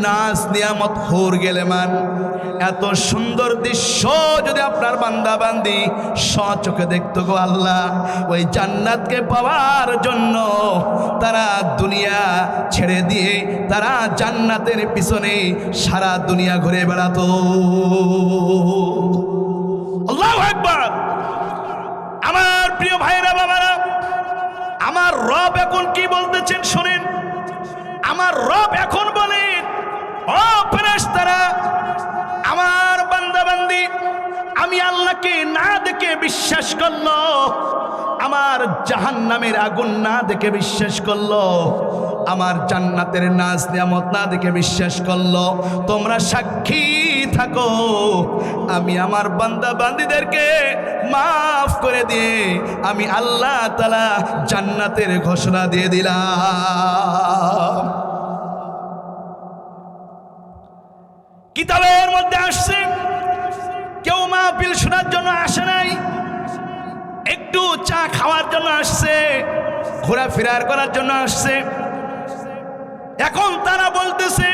নাজ নিয়ামত হোর গেলেমান, এত সুন্দর দৃশ্য যদি আপনার বান্দা বান্দি সচোখে দেখতো গো আল্লাহ, ওই জান্নাতকে পাওয়ার জন্য তারা দুনিয়া ছেড়ে দিয়ে তারা জান্নাতের পিছনে সারা দুনিয়া ঘুরে বেড়াতো। আল্লাহু আকবার। আমার প্রিয় ভাইরা বাবারা, আমার রব এখন কি বলতেছেন শুনেন। আমার রব এখন বলেন, ও ফেরেশতারা, আমার বান্দা বান্দি আমি আল্লাহকে না দেখে বিশ্বাস করলো, আমার জাহান্নামের আগুন না দেখে বিশ্বাস করলো, আমার জান্নাতের নাজ নিয়ামত না দেখে বিশ্বাস করলো। তোমরা সাক্ষী থাকো, আমি আমার বান্দা বান্দীদেরকে মাফ করে দিয়ে আমি আল্লাহ তাআলা জান্নাতের ঘোষণা দিয়ে দিলাম। কিতাবের মধ্যে আসছে মাহফিল শোনার জন্য আসে নাই, একটু চা খাওয়ার জন্য আসছে, ঘোরাফেরার করার জন্য আসছে। এখন তারা বলতেছে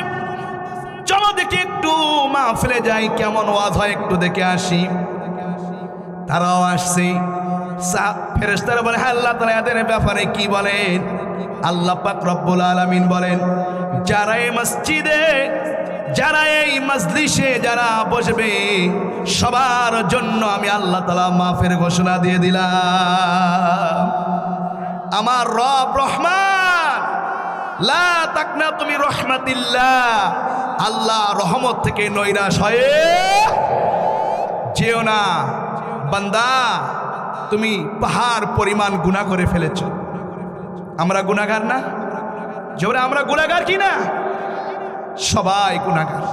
চলো দেখি একটু মাহফিলে যাই, কেমন ওয়াজ হয় একটু দেখে আসি। তারাও আসছে। ফেরেশতারা বলে, হ্যাঁ আল্লাহ তাআলা এদের ব্যাপারে কি বলেন? আল্লাহ পাক রব্বুল আলামিন বলেন, যারা এই মসজিদে, যারা এই মজলিসে যারা বসবে সবার জন্য আমি আল্লাহ তাআলা মাফের ঘোষণা দিয়ে দিলাম। আমার রব রহমান, লা তাকনাতু মির রাহমাতিল্লাহ, আল্লাহ রহমত থেকে নৈরাশ হয়ে যেও না। বান্দা, তুমি পাহাড় পরিমাণ গুনাহ করে ফেলেছো। আমরা গুনাহগার না? জোরে আমরা গুনাহগার কি না? সবাই গুনাহগার।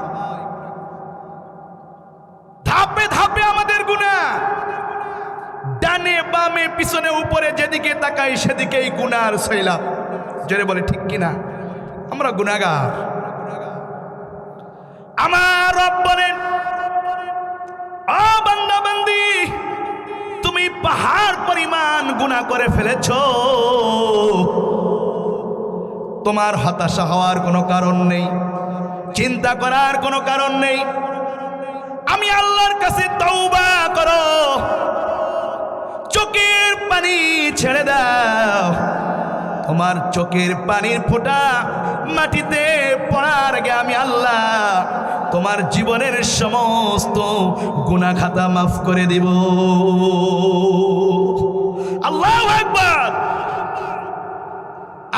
ধাপে ধাপে আমাদের গুনাহ, ডানে বামে পিছনে উপরে যেদিকে তাকাই সেদিকেই গুনার সৈলাব। জোরে বলে ঠিক কিনা? আমরা গুনাহগার। আমার রব বলেন, ও বান্দা বান্দি, তুমি পাহাড় পরিমাণ গুনাহ করে ফেলেছো, তোমার হতাশা হওয়ার কোনো কারণ নেই, চিন্তা করার কোনো কারণ নেই। আমি আল্লাহর কাছে তওবা করো, চোখের পানি ছেড়ে দাও। তোমার চোখের পানির ফোঁটা মাটিতে পড়ার আগে আমি আল্লাহ তোমার জীবনের সমস্ত গুনাহ খাতা মাফ করে দিব। আল্লাহু আকবার।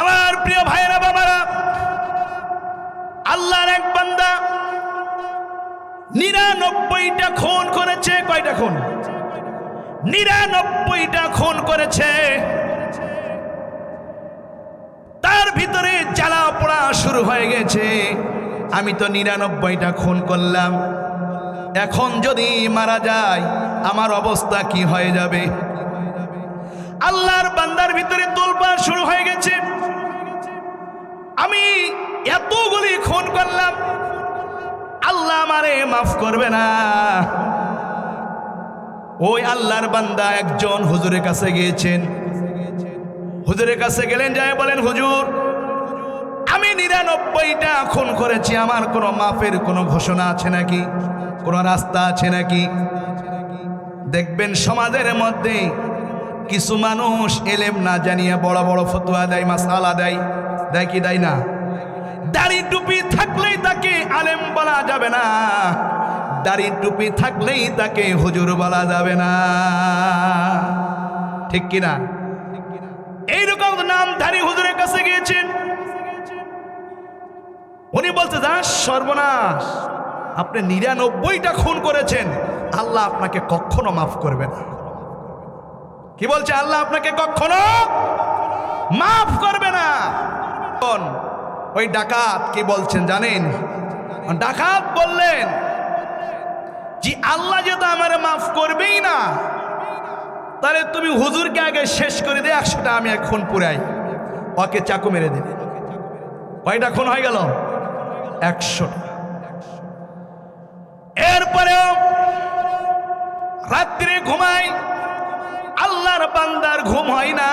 আমার প্রিয় ভাইরা বাবারা, আল্লাহর এক বান্দা 99টা খুন করেছে। কয়টা খুন? 99টা খুন করেছে। তার ভিতরে জ্বালা পোড়া শুরু হয়ে গেছে। আমি তো 99টা খুন করলাম, এখন যদি মারা যায় আমার অবস্থা কি হয়ে যাবে? আল্লাহর বান্দার ভিতরে তোলপাড় শুরু হয়ে গেছে। আমি এতগুলি খুন করলাম, আল্লাহ আমারে মাফ করবে না। ওই আল্লাহর বান্দা একজন হুজুরের কাছে গিয়েছেন। হুজুরের কাছে গেলেন, যায় বলেন, হুজুর আমি 99টা খুন করেছি, আমার কোনো মাফের কোনো ঘোষণা আছে নাকি, কোনো রাস্তা আছে নাকি? দেখবেন সমাজের মধ্যে কিছু মানুষ এলেম না জানিয়ে বড় বড় ফতোয়া দেয়, মাসআলা দেয়। দেয় কি দেয় না? দাড়ি টুপি থাকলেই তাকে আলেম বলা যাবে না, দাড়ি টুপি থাকলেই তাকে হুজুর বলা যাবে না, ঠিক কিনা? এইরকম নামধারী হুজুরের কাছে গিয়েছেন। উনি বলছে, যা সর্বনাশ, আপনি 99টা খুন করেছেন, আল্লাহ আপনাকে কখনো মাফ করবে না। কি বলছে? আল্লাহ আপনাকে কখনো মাফ করবে না। ওই ডাকাত কি বলছেন জানেন? ডাকাত বললেন, যে আল্লাহ যেহেতু আমারে মাফ করবেই না, তাহলে তুমি হুজুরকে আগে শেষ করে দিয়ে 100টা আমি এখন পুরাই। ওকে চাকু মেরে দিলে। কয়টা খুন হয়ে গেল? 100টা। এরপরেও রাত্রে ঘুমাই, আল্লাহর বান্দার ঘুম হয় না।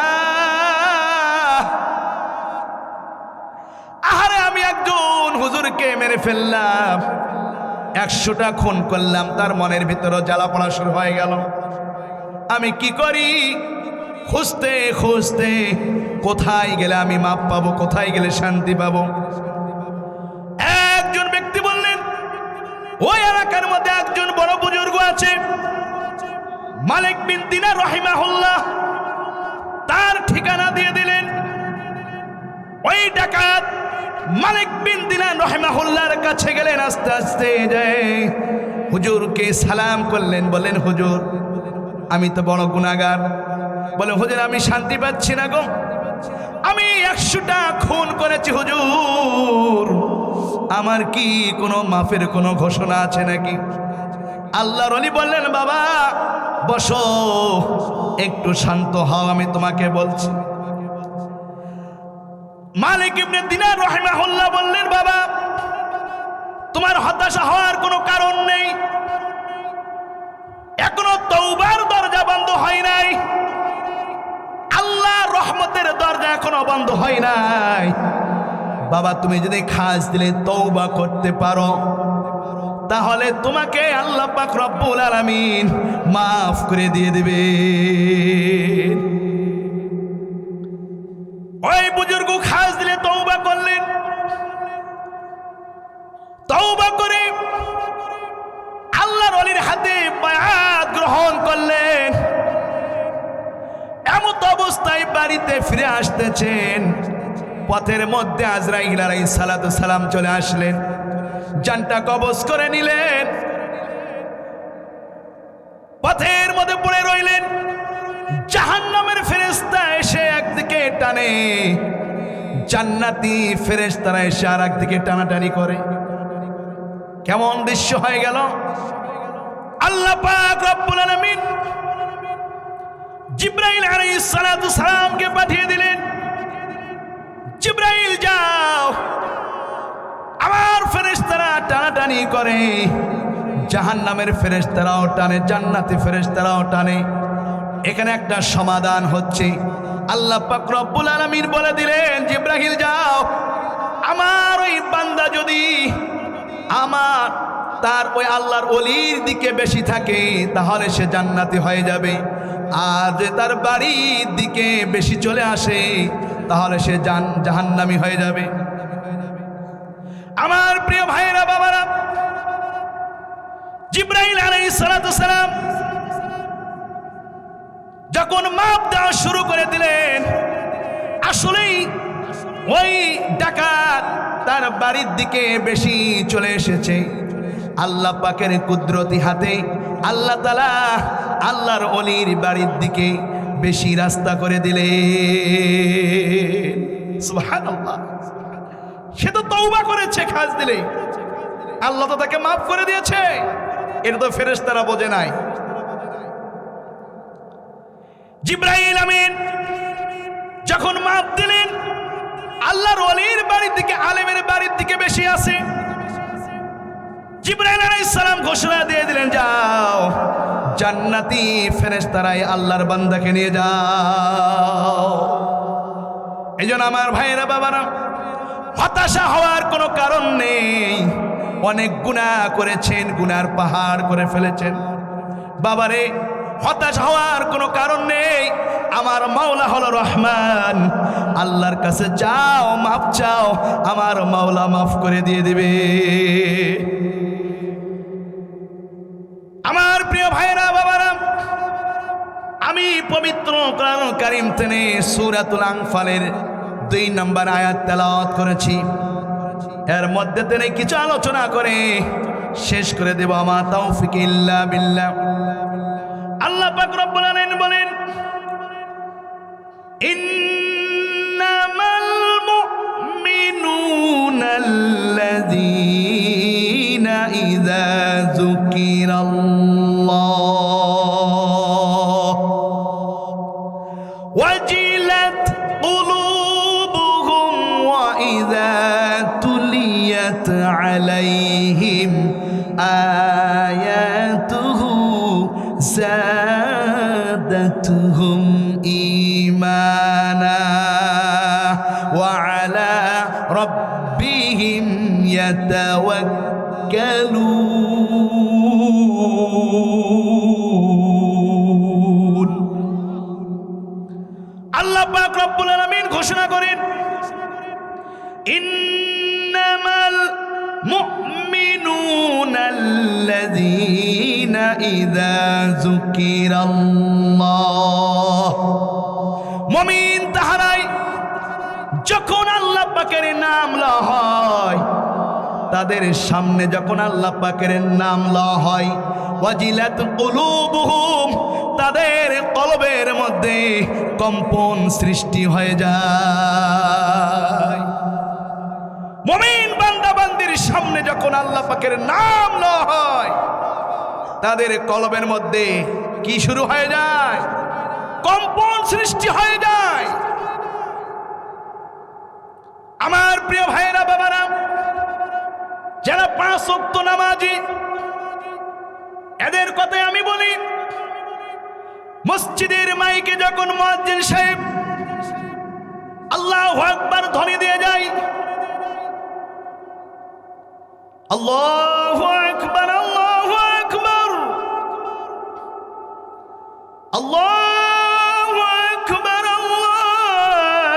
আহারে, আমি একজন হুজুরকে মেরে ফেললাম, 100টা খুন করলাম, তার মনের ভিতরে জ্বালা পড়া শুরু হয়ে গেল। আমি কি করি? খুঁজতে খুঁজতে কোথায় গেলে আমি মাপ পাবো, কোথায় গেলে শান্তি পাবো? একজন ব্যক্তি বললেন, ওই এলাকার মধ্যে একজন বড় বুজুর্গ আছে, মালিক বিন দিনার রাহিমাহুল্লাহ, তার ঠিকানা দিয়ে দিলেন। ওই ডাকাত মালিক বিন দিনার রাহিমাহুল্লাহর কাছে গেলেন, আস্তে আস্তে যায় হুজুরকে সালাম করলেন, বলেন, হুজুর আমি তো বড় গুনাহগার। বলে, হুজুর আমি শান্তি পাচ্ছি না গো, আমি 100টা খুন করেছি হুজুর, আমার কি কোনো মাফের কোনো ঘোষণা আছে নাকি? আল্লাহর ওলি বললেন, বাবা বসো, একটু শান্ত হও, আমি তোমাকে বলছি। মালিক ইবনে দিনার রাহিমাহুল্লাহ বললেন, বাবা তোমার হতাশা হওয়ার কোনো কারণ নেই, দরজা এখনো বন্ধ হয় নাই। বাবা তুমি যদি খাস দিলে তওবা করতে পারো তাহলে তোমাকে আল্লাহ পাক রব্বুল আলামিন মাফ করে দিয়ে দিবে। ওই বুজুর্গ খাস দিলে তওবা করলেন, তওবা করে আল্লাহর ওলির হাতে বায়াত গ্রহণ করলেন। এমত অবস্থায় বাড়িতে ফিরে আসতেছেন, পথের মধ্যে আজরাইল আলাইহিস সালাতু সালাম চলে আসলেন, জানটা কবজ করে নিলেন, পথের মধ্যে পড়ে রইলেন। জাহান্নামের ফেরেশতা এসে একদিকে টানে, জান্নাতি ফেরেশতারা এসে আর একদিকে টানাটানি করে। কেমন দৃশ্য হয়ে গেল! আল্লাহ পাক রব্বুল আলামিন জিবরাইল আলাইহিস সালাতু সালামকে পাঠিয়ে দিলেন, জিবরাইল যাও, আমার ফেরেশতারা টানাটানি করে, জাহান্নামের ফেরেশতারাও টানে, জান্নাতি ফেরেশতারাও টানে। এখানে একটা সমাধান হচ্ছে। আল্লাহ পাক রব্বুল আলামিন বলে দিলেন, জিবরাইল যাও, আমার ওই বান্দা যদি আমার তার ওই আল্লাহর ওলির দিকে বেশি থাকে তাহলে সে জান্নাতি হয়ে যাবে, আর যে তার বাড়ির দিকে বেশি চলে আসে তাহলে সে জাহান্নামী হয়ে যাবে। আমার প্রিয় ভাইরা বাবারা, জিবরাইল আলাইহিস সালাতু সালাম যখন মাপ দেওয়া শুরু করে দিলেন, আসলেই ওই ডাকাত তার বাড়ির দিকে বেশি চলে এসেছে। আল্লাহ পাকের কুদরতি হাতে আল্লাহ তাআলা আল্লাহর ওলির বাড়ির দিকে বেশি রাস্তা করে দিলেন। সুবহানাল্লাহ! সে তো তওবা করেছে, খাস দিলে আল্লাহ তো তাকে মাফ করে দিয়েছে। এটা তো ফেরেশতারা বোঝে নাই। জিবরাইল আমিন যখন মাপ দিলেন, আল্লাহর ওলির বাড়ির দিকে, আলেমের বাড়ির দিকে বেশি আছে। জিবরাইল আলাইহিস সালাম ঘোষণা দিয়ে দিলেন, যাও, জান্নাতি ফেরেশতারাই আল্লাহর বান্দাকে নিয়ে যাও। এইজন্য আমার ভাইয়েরা বাবারা, হতাশা হওয়ার কোনো কারণ নেই। অনেক গুনাহ করেছেন, গুনার পাহাড় করে ফেলেছেন। বাবারে, হতাশ হওয়ার কোনো কারণ নেই। আমার মাওলা হলো রহমান, আল্লাহর কাছে যাও, মাফ চাও, আমার মাওলা মাফ করে দিয়ে দিবে। আমার প্রিয় ভাইরা বাবারা, আমি পবিত্র কোরআন কারীম থেকে সূরাতুল আনফালের 2 নম্বর আয়াত তেলাওয়াত করেছি। এর মধ্যে থেকে কিছু আলোচনা করে শেষ করে দেব। আমা তাওফিক ইল্লা বিল্লাহ। আল্লাহ পাক রব্বুল আলামিন বলেন, ইন্নামাল মুমিনুনাল্লাযীনা ইযা যুকিরাল্লাহ ওয়াজিলাত কুলুবুহুম ওয়া ইযা তুলিয়াত আলাইহিম আয়াতুহু زادتهم إيمانا وعلى ربهم يتوكلون। আল্লাহ পাক রব্বুল আলামিন ঘোষণা করেন, ইন্নামাল মুমিনুনাল্লাযীনা ইযা যুকিরাল্লাহ, মুমিন তাহারাই যখন আল্লাহ পাকের নাম লওয়া হয়, তাদের সামনে যখন আল্লাহ পাকের নাম লওয়া হয়, ওয়াজিলাত কুলুবুহুম, তাদের কলবের মধ্যে কম্পন সৃষ্টি হয়ে যায়। মুমিন বান্দা বান্দির সামনে যখন আল্লাহ পাকের নাম লওয়া হয়, তাদের কলবের মধ্যে কি শুরু হয়ে যায়? কম্পন সৃষ্টি হয়ে যায়। আমার প্রিয় ভাইয়েরা বাবারা, যারা 5 ওয়াক্ত নামাজি, এদের কথাই আমি বলি, মসজিদের মাইকে যখন মুয়াজ্জিন সাহেব আল্লাহু আকবার ধ্বনি দিয়ে যায়। আল্লাহু আকবার, আল্লাহু আকবার, আল্লাহু আকবার, আল্লাহু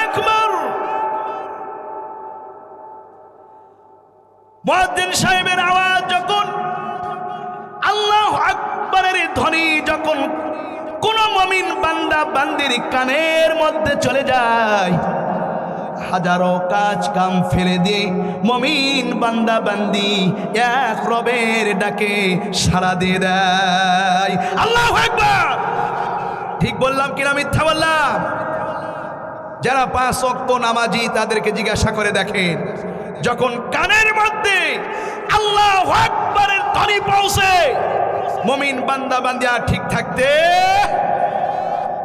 আকবার। মুয়াজ্জিন সাহেবের আওয়াজ যখন, আল্লাহু আকবারের ধ্বনি যখন কোন মুমিন বান্দা বান্দির কানের মধ্যে চলে যায়, হাজারো কাজ কাম ফেলে দিয়ে মুমিন বান্দা বান্দি এক রবের ডাকে সাড়া দিয়ে দেয়। আল্লাহু আকবার। ঠিক বললাম কিনা মিথ্যা বললাম? যারা 5 ওয়াক্ত নামাজি তাদেরকে জিজ্ঞাসা করে দেখেন, যখন কানের মধ্যে আল্লাহু আকবারের ধ্বনি পৌঁছে, মুমিন বান্দা বান্দি আর ঠিক থাকতে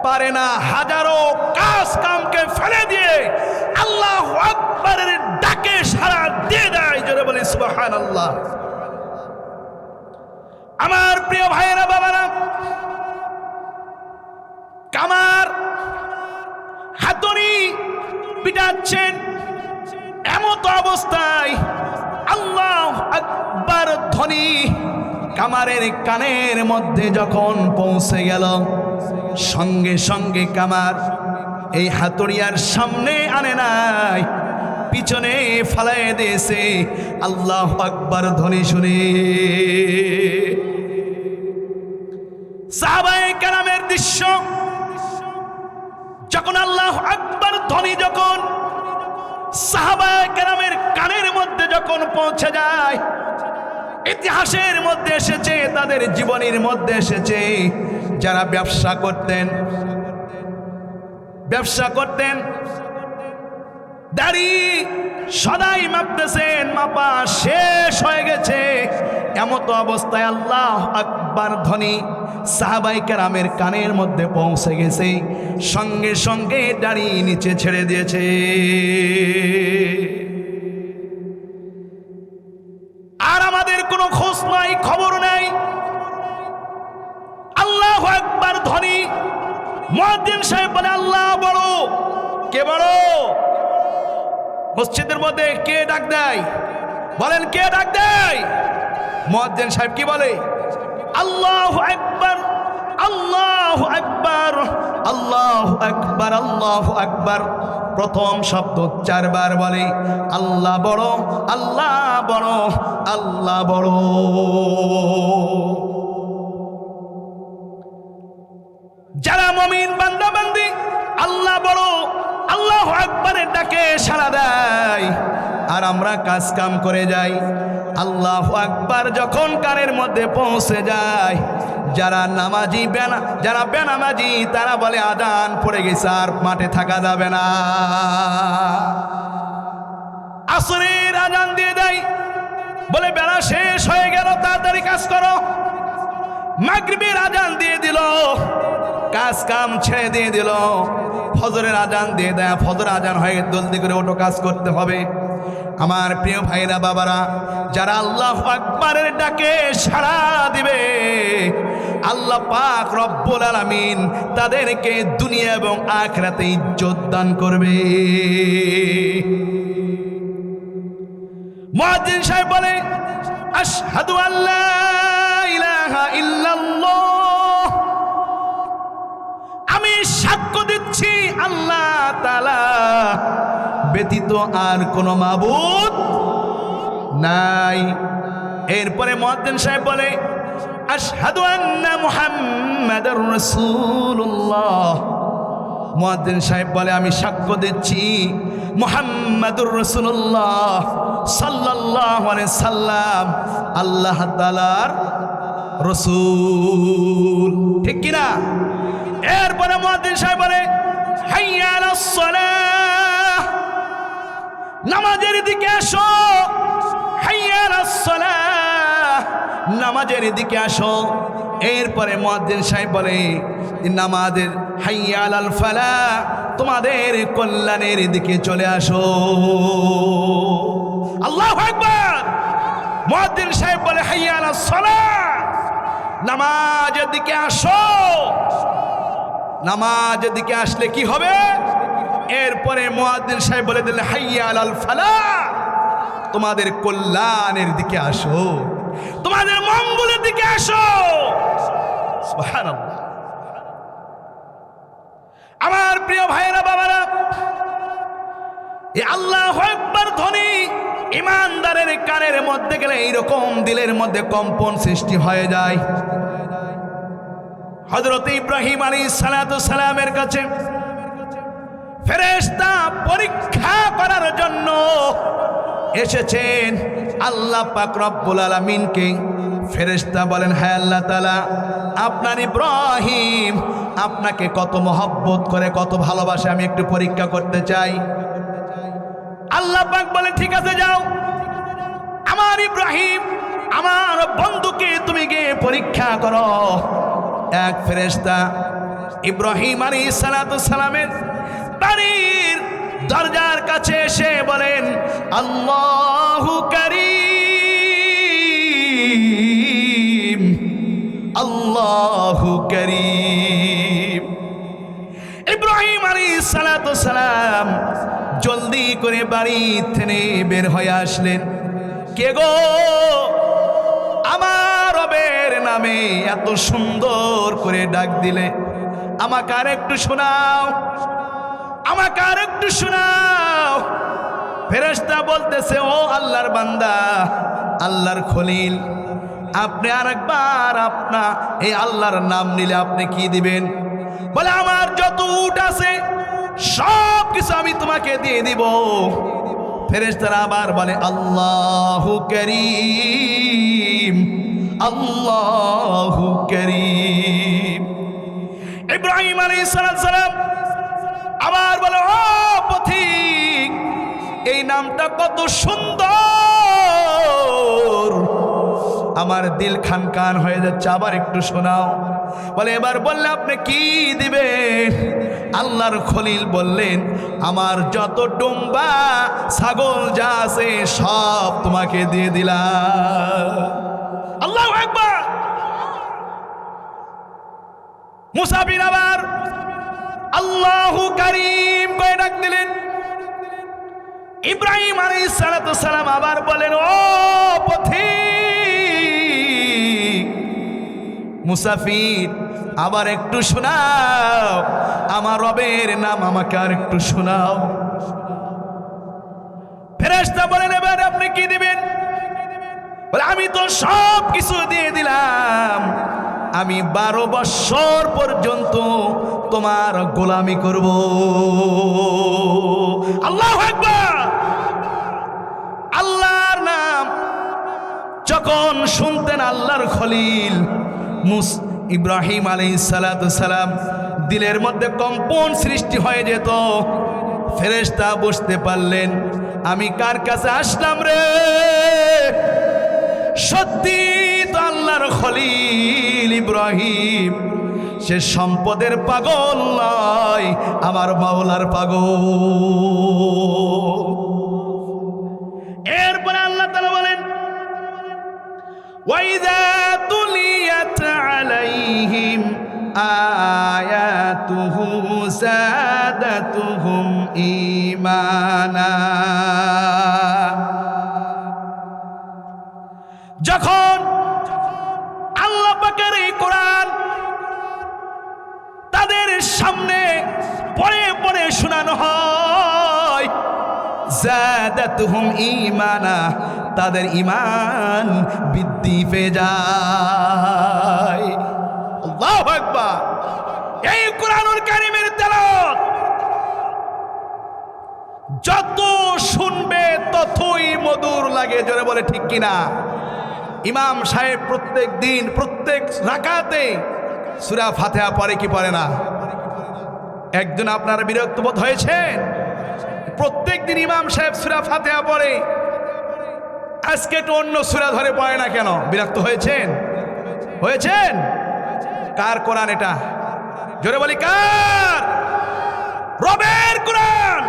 পারে না। হাজারো কাজ কামকে ফেলে দিয়ে আল্লাহু আকবারের ডাকে সাড়া দিয়ে দেয়। জোরে বলি সুবহানাল্লাহ। আমার প্রিয় ভাইয়েরা, বাবারা, কামার হাতুড়ি পিটাচ্ছেন, এমত অবস্থায় আল্লাহু আকবার ধ্বনি কামারের কানের মধ্যে যখন পৌঁছে গেল, সঙ্গে সঙ্গে কামার এই হাতুড়িয়ার সামনে আনে নাই, পিছনে ফালাই দিয়েছে আল্লাহু আকবার ধ্বনি শুনে। সাহাবায়ে কেরামের দৃশ্য, যখন আল্লাহু আকবার ধ্বনি যখন সাহাবায়ে কেরামের কানের মধ্যে যখন পৌঁছে যায়, ইতিহাসের মধ্যে এসেছে, তাদের জীবনের মধ্যে এসেছে, যারা ব্যবসা করতেন দাড়ি সদাই মাপতেছেন, মাপা শেষ হয়ে গেছে, এমত অবস্থায় আল্লাহু আকবার ধ্বনি সাহাবায়ে কেরামের কানের মধ্যে পৌঁছে গেছে, সঙ্গে সঙ্গে দাড়ি নিচে ছেড়ে দিয়েছে। আর আমাদের কোনো খোঁজ নাই, খবর নাই। আল্লাহু আকবার ধ্বনি, মুয়াজ্জিন সাহেব বলে আল্লাহ বড়। কে বড়? মসজিদের মধ্যে কে ডাক দেয়? বলেন কে ডাক দেয়? মুয়াজ্জিন সাহেব কি বলে? আল্লাহু আকবার, আল্লাহু আকবার, আল্লাহু আকবার, আল্লাহু আকবার। প্রথম শব্দ 4 বার বলে, আল্লাহ বড়, আল্লাহ বড়, আল্লাহ বড়। যারা মুমিন বান্দা বান্দি আল্লাহ বড়, আল্লাহু আকবারের ডাকে সাড়া দেয়, আর আমরা কাজ কাম করে যাই। আল্লাহু আকবার যখন কানের মধ্যে পৌঁছে যায়, যারা নামাজি যারা বেনামাজি তারা বলে আজান পড়ে গেছে, আর মাঠে থাকা যাবে না। আসরের আজান দিয়ে দেয়, বলে বেলা শেষ হয়ে গেল, তাড়াতাড়ি কাজ করো। মাগরিবের আজান দিয়ে দিল, কাজ কাম ছেড়ে দিয়ে দিল। ফজরের আজান দিয়ে দেয়, ফজর আজান হয়ে জলদি করে ওঠো, কাজ করতে হবে। আমার প্রিয় ভাইরা, বাবারা, যারা আল্লাহু আকবারের ডাকে সাড়া দিবে, আল্লাহ পাক রব্বুল আলামিন তাদেরকে দুনিয়া এবং আখিরাতে ইজ্জত দান করবে। মুয়াজ্জিন সাহেব বলে, আশহাদু আল্লা ইলাহা ইল্লাল্লাহ, আমি সাক্ষ্য দিচ্ছি আল্লাহ তাআলা ব্যতীত আর কোনো মাবুদ নাই। এরপরে মুয়াজ্জিন সাহেব বলে, আশহাদু আন্না মুহাম্মাদুর রাসূলুল্লাহ। মুয়াজ্জিন সাহেব বলে, আমি সাক্ষ্য দিচ্ছি মুহাম্মাদুর রাসূলুল্লাহ সাল্লাল্লাহু আলাইহি সাল্লাম আল্লাহ তাআলার রাসূল। ঠিক কি না? এরপরে মুয়াজ্জিন সাহেব বলে, হাইয়া আলাস সালাহ, নামাজের দিকে আসো। হাইয়া আলাস সালাহ, নামাজের দিকে আসো। এরপরে মুয়াজ্জিন সাহেব বলে, নামাজের হাইয়া আলাল ফালাহ, তোমাদের কল্যাণের দিকে চলে আসো। আল্লাহু আকবার। মুয়াজ্জিন সাহেব বলে, হাইয়া আলাস সালাহ, নামাজের দিকে আসো। নামাজের দিকে আসলে কি হবে? এরপরে মুয়াজ্জিন সাহেব বলে দিলেন হাইয়া আলাল ফালাহ, তোমাদের কল্যাণের দিকে আসো, তোমাদের মঙ্গলের দিকে আসো। সুবহানাল্লাহ। আমার প্রিয় ভাইরা বাবারা, এই আল্লাহু আকবার ধ্বনি ইমানদারের কানের মধ্যে গেলে এইরকম দিলের মধ্যে কম্পন সৃষ্টি হয়ে যায়। হযরত ইব্রাহিম আলাইহিস সালাতু সালামের কাছে ফেরেশতা পরীক্ষা করার জন্য এসেছেন। আল্লাহ পাক রব্বুল আলামিনকে ফেরেশতা বলেন, হ্যাঁ আল্লাহ তাআলা, আপনার ইব্রাহিম আপনাকে কত মহব্বত করে, কত ভালোবাসে, আমি একটু পরীক্ষা করতে চাই। আল্লাহ পাক বলেন, ঠিক আছে যাও, আমার ইব্রাহিম আমার বন্ধুকে তুমি গিয়ে পরীক্ষা করো। এক ফেরেশতা ইব্রাহিম আলাইহিস সালাতু সালামের বাড়ির দরজার কাছে এসে বলেন, আল্লাহু কারীম, আল্লাহু কারীম। ইব্রাহিম আলাইহিস সালাতু সালাম জলদি করে বাড়ি থেকে বের হয়ে আসলেন। কে গো, আমার রবের নামে এত সুন্দর করে ডাক দিলে, আমাকে আর একটু শোনাও, আমাকে আর একটু শোনাও। ফেরেশতা বলতেছে, ও আল্লাহর বান্দা, আল্লাহর খলিল, আপনি আরেকবার আপনার এই আল্লাহর নাম নিলে আপনি কি দিবেন? বলে, আমার যত উট আছে সব কিছু আমি তোমাকে দিয়ে দিব। ফেরেশতারা আবার বলে, আল্লাহু কারীম, আল্লাহু কারীম। ইব্রাহিম আলাইহিস সালাম আবার বলে, ও পথিক, এই নামটা কত সুন্দর, আমার দিল খানকান হয়ে যাচ্ছে, আবার একটু শোনাও। বলে, এবার বললে আপনি কি দিবেন? আল্লাহর খলিল বললেন, আমার যত ডুম্বা ছাগল যা আছে সব তোমাকে দিয়ে দিলাম। আল্লাহু আকবার। মুসা বিন আবার আল্লাহু কারীম কয়ে ডাক দিলেন। ইব্রাহিম আলাইহিস সালাতু সালাম আবার বলেন, ও পথিক মুসাফির, আবার একটু শোনাও, আমার রবের নাম আমাকে আর একটু শোনাও। ফেরেশতা বলেন, এবার আপনি কি দিবেন? বলে, আমি তো সব কিছু দিয়ে দিলাম, আমি 12 বৎসর পর্যন্ত তোমার গোলামি করব। আল্লাহু আকবার। আল্লাহর নাম যখন শুনতেন আল্লাহর খলিল ইব্রাহিম আলাইহিস সালাতু সালাম, দিলের মধ্যে কম্পন সৃষ্টি হয়ে যেত। ফেরেশতা বুঝতে পারলেন, আমি কার কাছে আসলাম রে? সত্যি তো আল্লাহর খলিল ইব্রাহিম, সে সম্পদের পাগল নয়, আমার মাওলার পাগল। এরপরে আল্লাহ তাআলা বলেন, ওয়াইযা তুলিয়াত আলাইহিম আয়াতুহু যাদাতুহুম ঈমানা। যখন আল্লাহ পাকের এই কোরআন তাদের সামনে পড়ে পড়ে শোনানো হয়, যাদাতুহুম ঈমানা, তাদের ঈমান বৃদ্ধি পেয়ে যায়। আল্লাহু আকবার। এই কোরআনুল কারীমের তেলাওয়াত যত শুনবে ততই মধুর লাগে, জোরে বলে ঠিক কিনা? ইমাম সাহেব প্রত্যেক দিন প্রত্যেক রাকাতে সূরা ফাতিহা পড়ে কি পড়ে না? একজন আপনারা বিরক্ত বোধ হয়েছেন? প্রত্যেক দিন ইমাম সাহেব সূরা ফাতিহা পড়ে, আজকে একটু অন্য সূরা ধরে পড়ে না কেন? বিরক্ত হয়েছেন? হয়েছেন? কার কোরআন এটা? জোরে বলি কার? রবের কোরআন।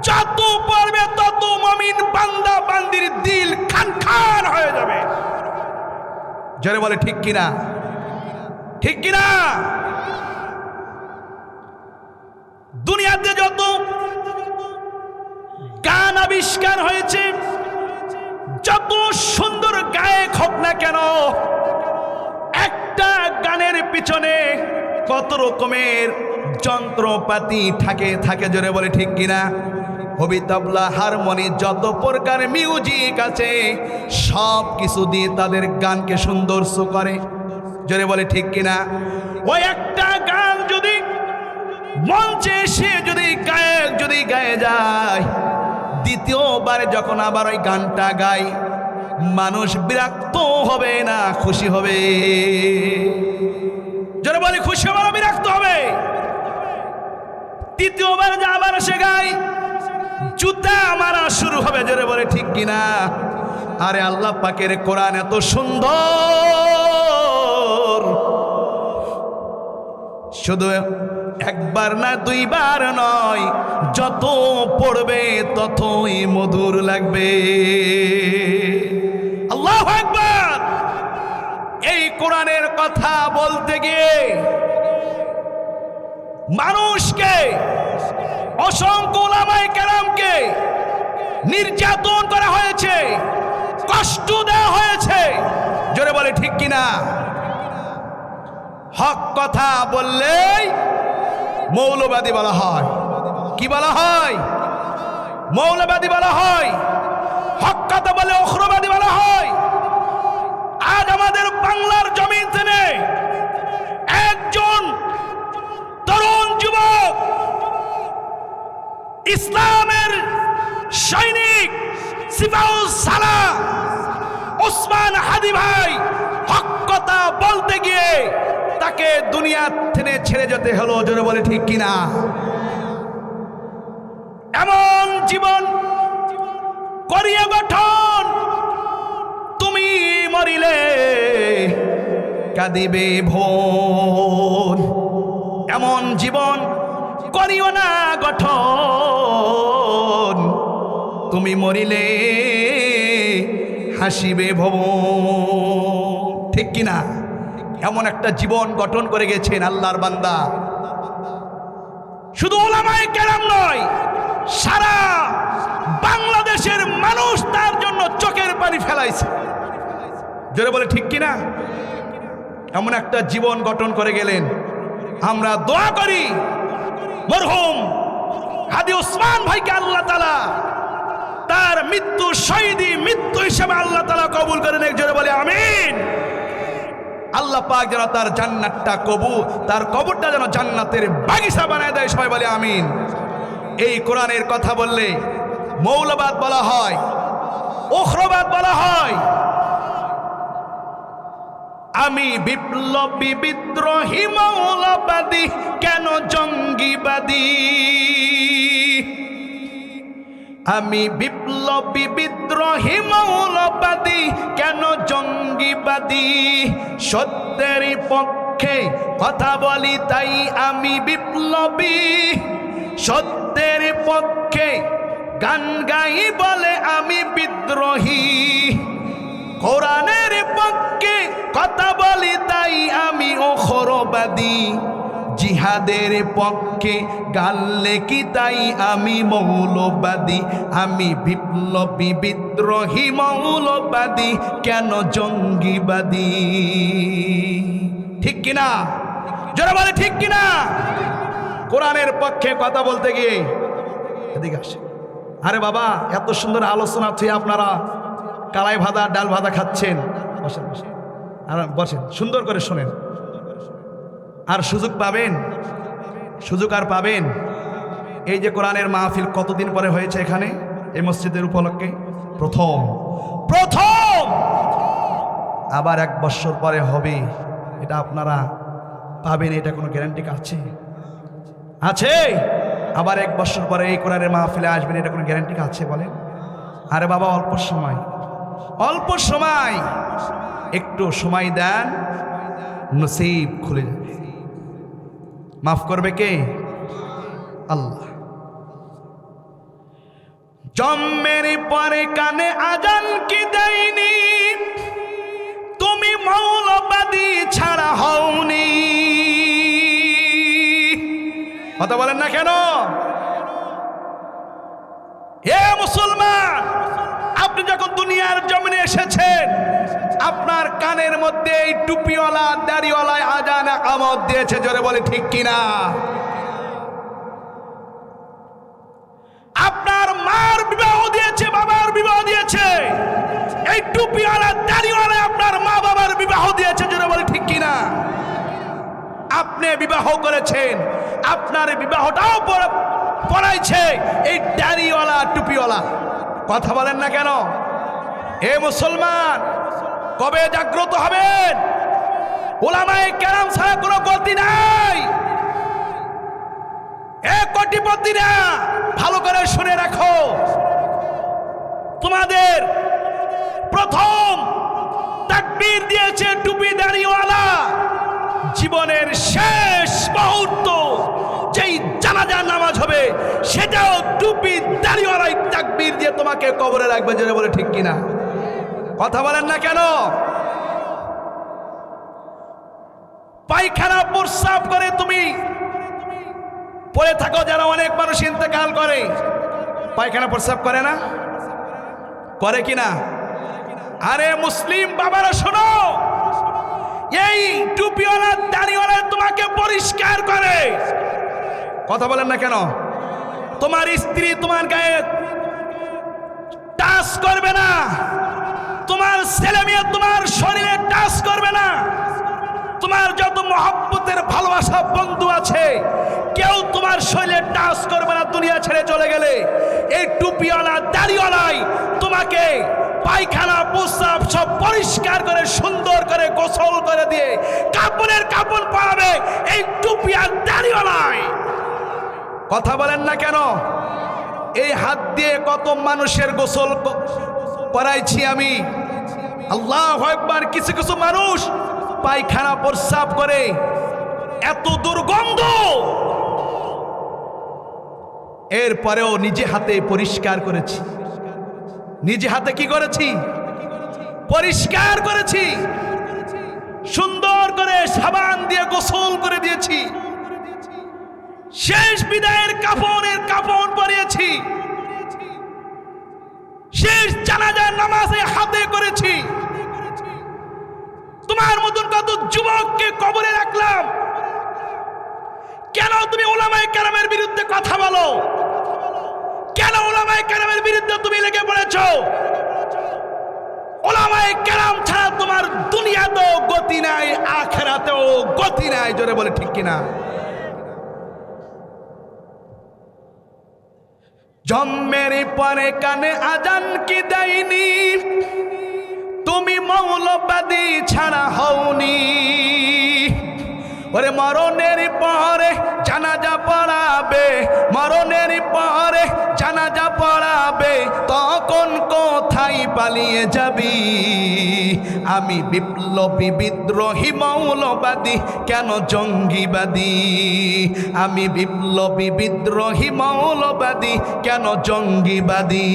যত পড়বে তত মুমিন বান্দা বান্দির দিল খান খান হয়ে যাবে। জোরে বলে ঠিক কিনা? ঠিক কিনা? দুনিয়াতে যত গান আবিষ্কার হয়েছে, যত সুন্দর গায়ক হোক না কেন, একটা গানের পিছনে কত রকমের যন্ত্রপাতি থাকে জোরে বলে ঠিক কিনা? হবি, তবলা, হারমোনি, যত প্রকার মিউজিক আছে সব কিছু দিয়ে তাদের গানকে সৌন্দর্য করে জোরে বলে ঠিক কিনা? ওই একটা গান যদি মঞ্চে এসে যদি গায়ক যদি গায়ে যায়, দ্বিতীয়বার যখন আবার ওই গানটা গায়, মানুষ বিরক্ত হবে না খুশি হবে? জোরে বলে খুশি হবে না বিরক্ত হবে? তৃতীয়বার যে আবার সে গায়, জুতা মারা শুরু হবে জোরে বলে ঠিক কিনা? আরে আল্লাহ পাকের কোরআন এত সুন্দর, শুধু একবার না দুইবার নয়, যত পড়বে ততই মধুর লাগবে। আল্লাহু আকবার। এই কোরআনের কথা বলতে গিয়ে মানুষকে, অসংখ্য উলামায়ে কেরামকে নির্যাতন করা হয়েছে, কষ্ট দেওয়া হয়েছে জোরে বলে ঠিক কিনা? হক কথা বললেই মৌলবাদী বলা হয়। কি বলা হয়? মৌলবাদী বলা হয়। হক কথা বলে উগ্রবাদী বলা হয়। আজ আমাদের বাংলার জমিন থেকে একজন তরুণ যুবক, ইসলামের সৈনিক, সিপাউস সালাহ ওসমান হাদি ভাই হক কথা বলতে গিয়ে তাকে দুনিয়া থেকে ছেড়ে যেতে হলো জোরে বলে ঠিক কিনা? এমন জীবন করিয়া গঠন, তুমি মরিলে কাঁদিবে ভোর। এমন জীবন করিও না গঠন, তুমি মরিলে হাসিবে ভবন। ঠিক কিনা? এমন একটা জীবন গঠন করে গেছেন আল্লাহর বান্দা। শুধু উলামায়ে কেরাম নয়, সারা বাংলাদেশের মানুষ তার জন্য চোখের পানি ফেলাইছে জোরে বলে ঠিক কিনা? এমন একটা জীবন গঠন করে গেলেন। আমরা দোয়া করি মরহুম হাদি ওসমান ভাইকে আল্লাহ তাআলা তার মৃত্যু শহীদি মৃত্যু হিসেবে আল্লাহ তাআলা কবুল করেন, জোরে বলে আমিন। আল্লাহ পাক যেন তার জান্নাতটা তার কবরটা যেন জান্নাতের বাগিচা বানায় দেয়, সবাই বলে আমিন। এই কোরআনের কথা বললে মৌলবাদ বলা হয়, উগ্রবাদ বলা হয়। আমি বিপ্লবী বিদ্রোহী মৌলবাদী, কেন জঙ্গিবাদী? আমি বিপ্লবী বিদ্রোহী মৌলবাদী, কেন জঙ্গিবাদী? সত্যের পক্ষে কথা বলি তাই আমি বিপ্লবী, সত্যের পক্ষে গান গাই বলে আমি বিদ্রোহী। কোরআনের পক্ষে কথা বলি তাই আমি উগ্রবাদী, জিহাদের পক্ষে গান লেখি তাই আমি মৌলবাদী। আমি বিপ্লবী বিদ্রোহী মৌলবাদী, কেন জঙ্গিবাদী? ঠিক কিনা? যারা বলে ঠিক কিনা? কোরআনের পক্ষে কথা বলতে গিয়ে এদিকে আসে, আরে বাবা এত সুন্দর আলোচনা হচ্ছে, আপনারা কালাই ভাজা ডাল ভাজা খাচ্ছেন, বসেন বসেন আর বসেন, সুন্দর করে শোনেন। আর সুযোগ পাবেন, সুযোগ আর পাবেন। এই যে কোরআনের মাহফিল কতদিন পরে হয়েছে এখানে এই মসজিদের উপলক্ষে? প্রথম। আবার 1 বছর পরে হবে, এটা আপনারা পাবেন, এটা কোনো গ্যারান্টি আছে? আছে? আবার 1 বছর পরে এই কোরআনের মাহফিলে আসবেন, এটা কোনো গ্যারান্টি আছে বলেন? আরে বাবা অল্প সময়, একটু সময় দেন, নসিব খুলে যাবে। মাফ করবে কে? আল্লাহ। জন্মের পরে কানে আজান কি দেয়নি, তুমি মৌলবাদী ছাড়া হওনি। কথা বলেন না কেন? মুসলমান, আপনি যখন দুনিয়ার জমিনে এসেছেন, আপনার কানের মধ্যে এই টুপিওয়ালা দাড়িওয়ালা আজান ইকামত দিয়েছে, জোরে বলে ঠিক কিনা? আপনার মার বিবাহ দিয়েছে, বাবার বিবাহ দিয়েছে, এই টুপিওয়ালা দাড়িওয়ালা আপনার মা বাবার বিবাহ দিয়েছে, জোরে বলে ঠিক কিনা? আপনি বিবাহ করেছেন, আপনার বিবাহটাও পড়াইছে এই দাড়িওয়ালা টুপিওয়ালা। কথা বলেন না কেন? এ মুসলমান, কবে জাগ্রত হবেন? উলামায়ে কেরাম ছাড়া কোনো গতি নাই। এ কোটিপতিরা, ভালো করে শুনে রাখো, তোমাদের প্রথম তাকবীর দিয়েছে টুপি দাড়িওয়ালা। জীবনের শেষ মুহূর্ত যেই জানাজা নামাজ হবে, সেটাও টুপি দাড়িওয়ালাই তাকবীর দিয়ে তোমাকে কবরে রাখবে, জেনে বলে ঠিক কিনা? কথা বলেন না কেন? পায়খানা প্রস্রাব করে তুমি পড়ে থাকো, যারা অনেক মানুষ ইন্তেকাল করে, পায়খানা প্রস্রাব করে না? করে কিনা? আরে মুসলিম বাবারা শোনো, এই টুপিওয়ালা দাড়িওয়ালা তোমাকে পরিষ্কার করে। কথা বলেন না কেন? তোমার স্ত্রী তোমার গায়ে টাচ করবে না, তোমার ছেলে মেয়ে তোমার শরীরে টাচ করবে না, তোমার যত মহব্বতের ভালোবাসা বন্ধু আছে কেউ তোমার শরীরে টাচ করবে না দুনিয়া ছেড়ে চলে গেলে। এই টুপিওয়ালা দাড়িওয়ালাই তোমাকে পায়খানা প্রস্রাব সব পরিষ্কার করে সুন্দর করে গোসল করে দিয়ে কাপড়ের কাপড় পরাবে এই টুপি আর দাড়িওয়ালাই। কথা বলেন না কেন? এই হাত দিয়ে কত মানুষের গোসল করাইছি আমি, আল্লাহু আকবার। কিছু কিছু মানুষ পায়খানা প্রস্রাব করে, এত দুর্গন্ধ, এরপরেও নিজে হাতে পরিষ্কার করেছি। নিজে হাতে কি করেছি? পরিষ্কার করেছি, সুন্দর করে সাবান দিয়ে গোসল করে দিয়েছি, শেষ বিদায়ের কাফন পরিয়েছি, শেষ জানাজার নামাজে হাতে করেছি। তোমার মতন কত যুবককে কবরে রাখলাম। কেন তুমি উলামায়ে কেরামের বিরুদ্ধে কথা বলো? কেন উলামায়ে কেরামের বিরুদ্ধে তুমি লেগে পড়েছো? উলামায়ে কেরাম ছাড়া তোমার দুনিয়াতেও গতি নাই, আখিরাতেও গতি নাই, জোরে বলে ঠিক কিনা? জন্মের পরে কানে আজান কি দেয়নি, তুমি মৌলবাদী ছাড়া হওনি। ওরে মরণের পরে জানাজা পড়াবে, মরণের পরে জানাজা পড়াবে, তখন কোথায় পালিয়ে যাবি? আমি বিপ্লবী বিদ্রোহী মৌলবাদী, কেন জঙ্গিবাদী? আমি বিপ্লবী বিদ্রোহী মৌলবাদী, কেন জঙ্গিবাদী?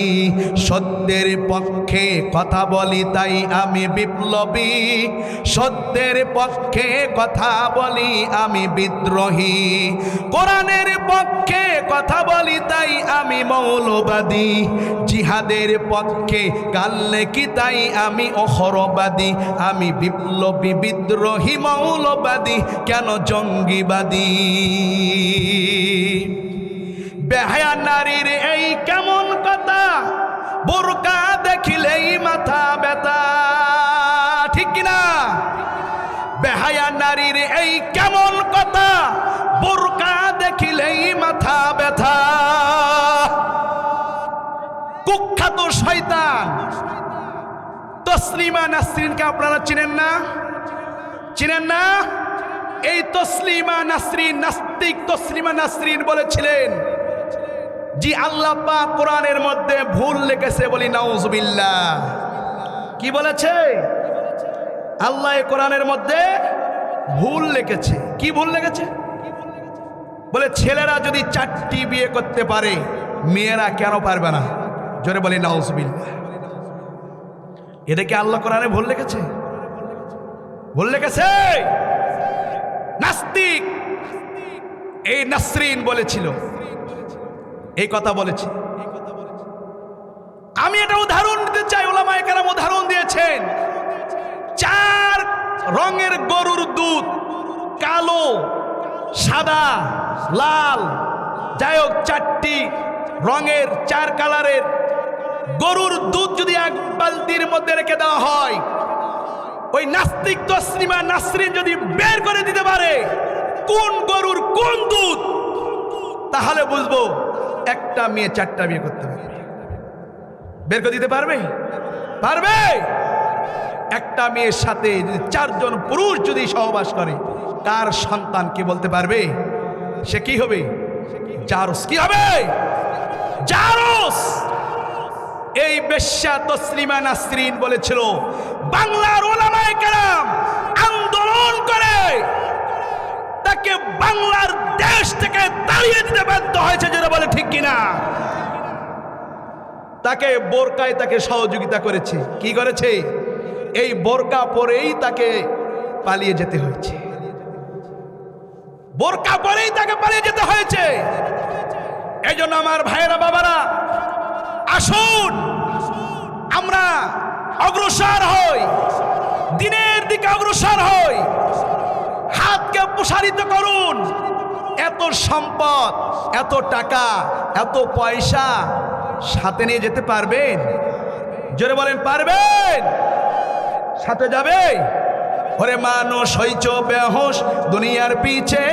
সত্যের পক্ষে কথা বলি তাই আমি বিপ্লবী, সত্যের পক্ষে কথা বলি আমি বিদ্রোহী, কোরআনের পক্ষে কথা বলি তাই আমি মৌলবাদী, জিহাদের পক্ষে কাল্লে কি তাই আমি অহরবাদী। আমি বিপ্লবী বিদ্রোহী মৌলবাদী, কেন জঙ্গিবাদী? বেহায়া নারীর এই কেমন কথা, বোরকা দেখিলেই মাথা ব্যথা, ঠিক কিনা? বেহায়া নারীর এই কেমন কথা, বোরকা দেখিলেই মাথা ব্যথা। কুখ্যাত শয়তান তসলিমা নাসরিনকে আপনারা চিনেন না? চিনেন না? এই তসলিমা নাসরিন, নাস্তিক তসলিমা নাসরিন বলেছিলেন, জি আল্লাহ পাক কোরআনের মধ্যে ভুল লিখেছে, বলি নাউজুবিল্লাহ। কি বলেছে? আল্লাহ কোরআনের মধ্যে ভুল লিখেছে। কি ভুল লিখেছে? বলে ছেলেরা যদি 4টি বিয়ে করতে পারে, মেয়েরা কেন পারবে না? জোরে বলি নাউজুবিল্লাহ। এটা কি আল্লাহ কোরআনে ভুল লিখেছে? ভুল লিখেছে। নাস্তিক এই নাসরিন বলেছিল, এই কথা বলেছে। উদাহরণ দিতে চাই, ওলামায়ে কেরাম উদাহরণ দিয়েছেন। 4 রঙের গরুর দুধ, কালো, সাদা, লাল, যাই হোক 4টি রঙের 4 কালারের গরুর দুধ যদি এক বালতির মধ্যে রেখে দেওয়া হয়, ওই নাস্তিক তসলিমা নাসরিন যদি বের করে দিতে পারে কোন গরুর কোন দুধ, তাহলে বুঝবো একটা মেয়ে 4টা বিয়ে করতে পারবে। বের করে দিতে পারবে? পারবে? একটা মেয়ের সাথে যদি 4 জন পুরুষ যদি সহবাস করে, কার সন্তান কি বলতে পারবে? সে কি হবে? জারস। কি হবে? জারস। এই বেশ্যা তসলিমা নাসরিন বলেছিল, বাংলার ওলামায়ে কেরাম আন্দোলন করে তাকে বাংলার দেশ থেকে তাড়িয়ে দিতে বাধ্য হয়েছে, যারা বলে ঠিক কিনা। তাকে বোরকায় তাকে সহযোগিতা করেছে। কি করেছে? এই বোরকা পরেই তাকে পালিয়ে যেতে হয়েছে, বোরকা পরেই তাকে পালিয়ে যেতে হয়েছে। এই জন্য আমার ভাইয়েরা বাবারা, আসুন আমরা অগ্রসর হই, দিনের দিকে অগ্রসর হই, হাতকে প্রসারিত করুন। এত সম্পদ, এত টাকা, এত পয়সা সাথে নিয়ে যেতে পারবেন? জোরে বলেন, পারবেন? সাথে যাবে? ওরে মানুষ হইছ বেহুশ দুনিয়ার পিছে,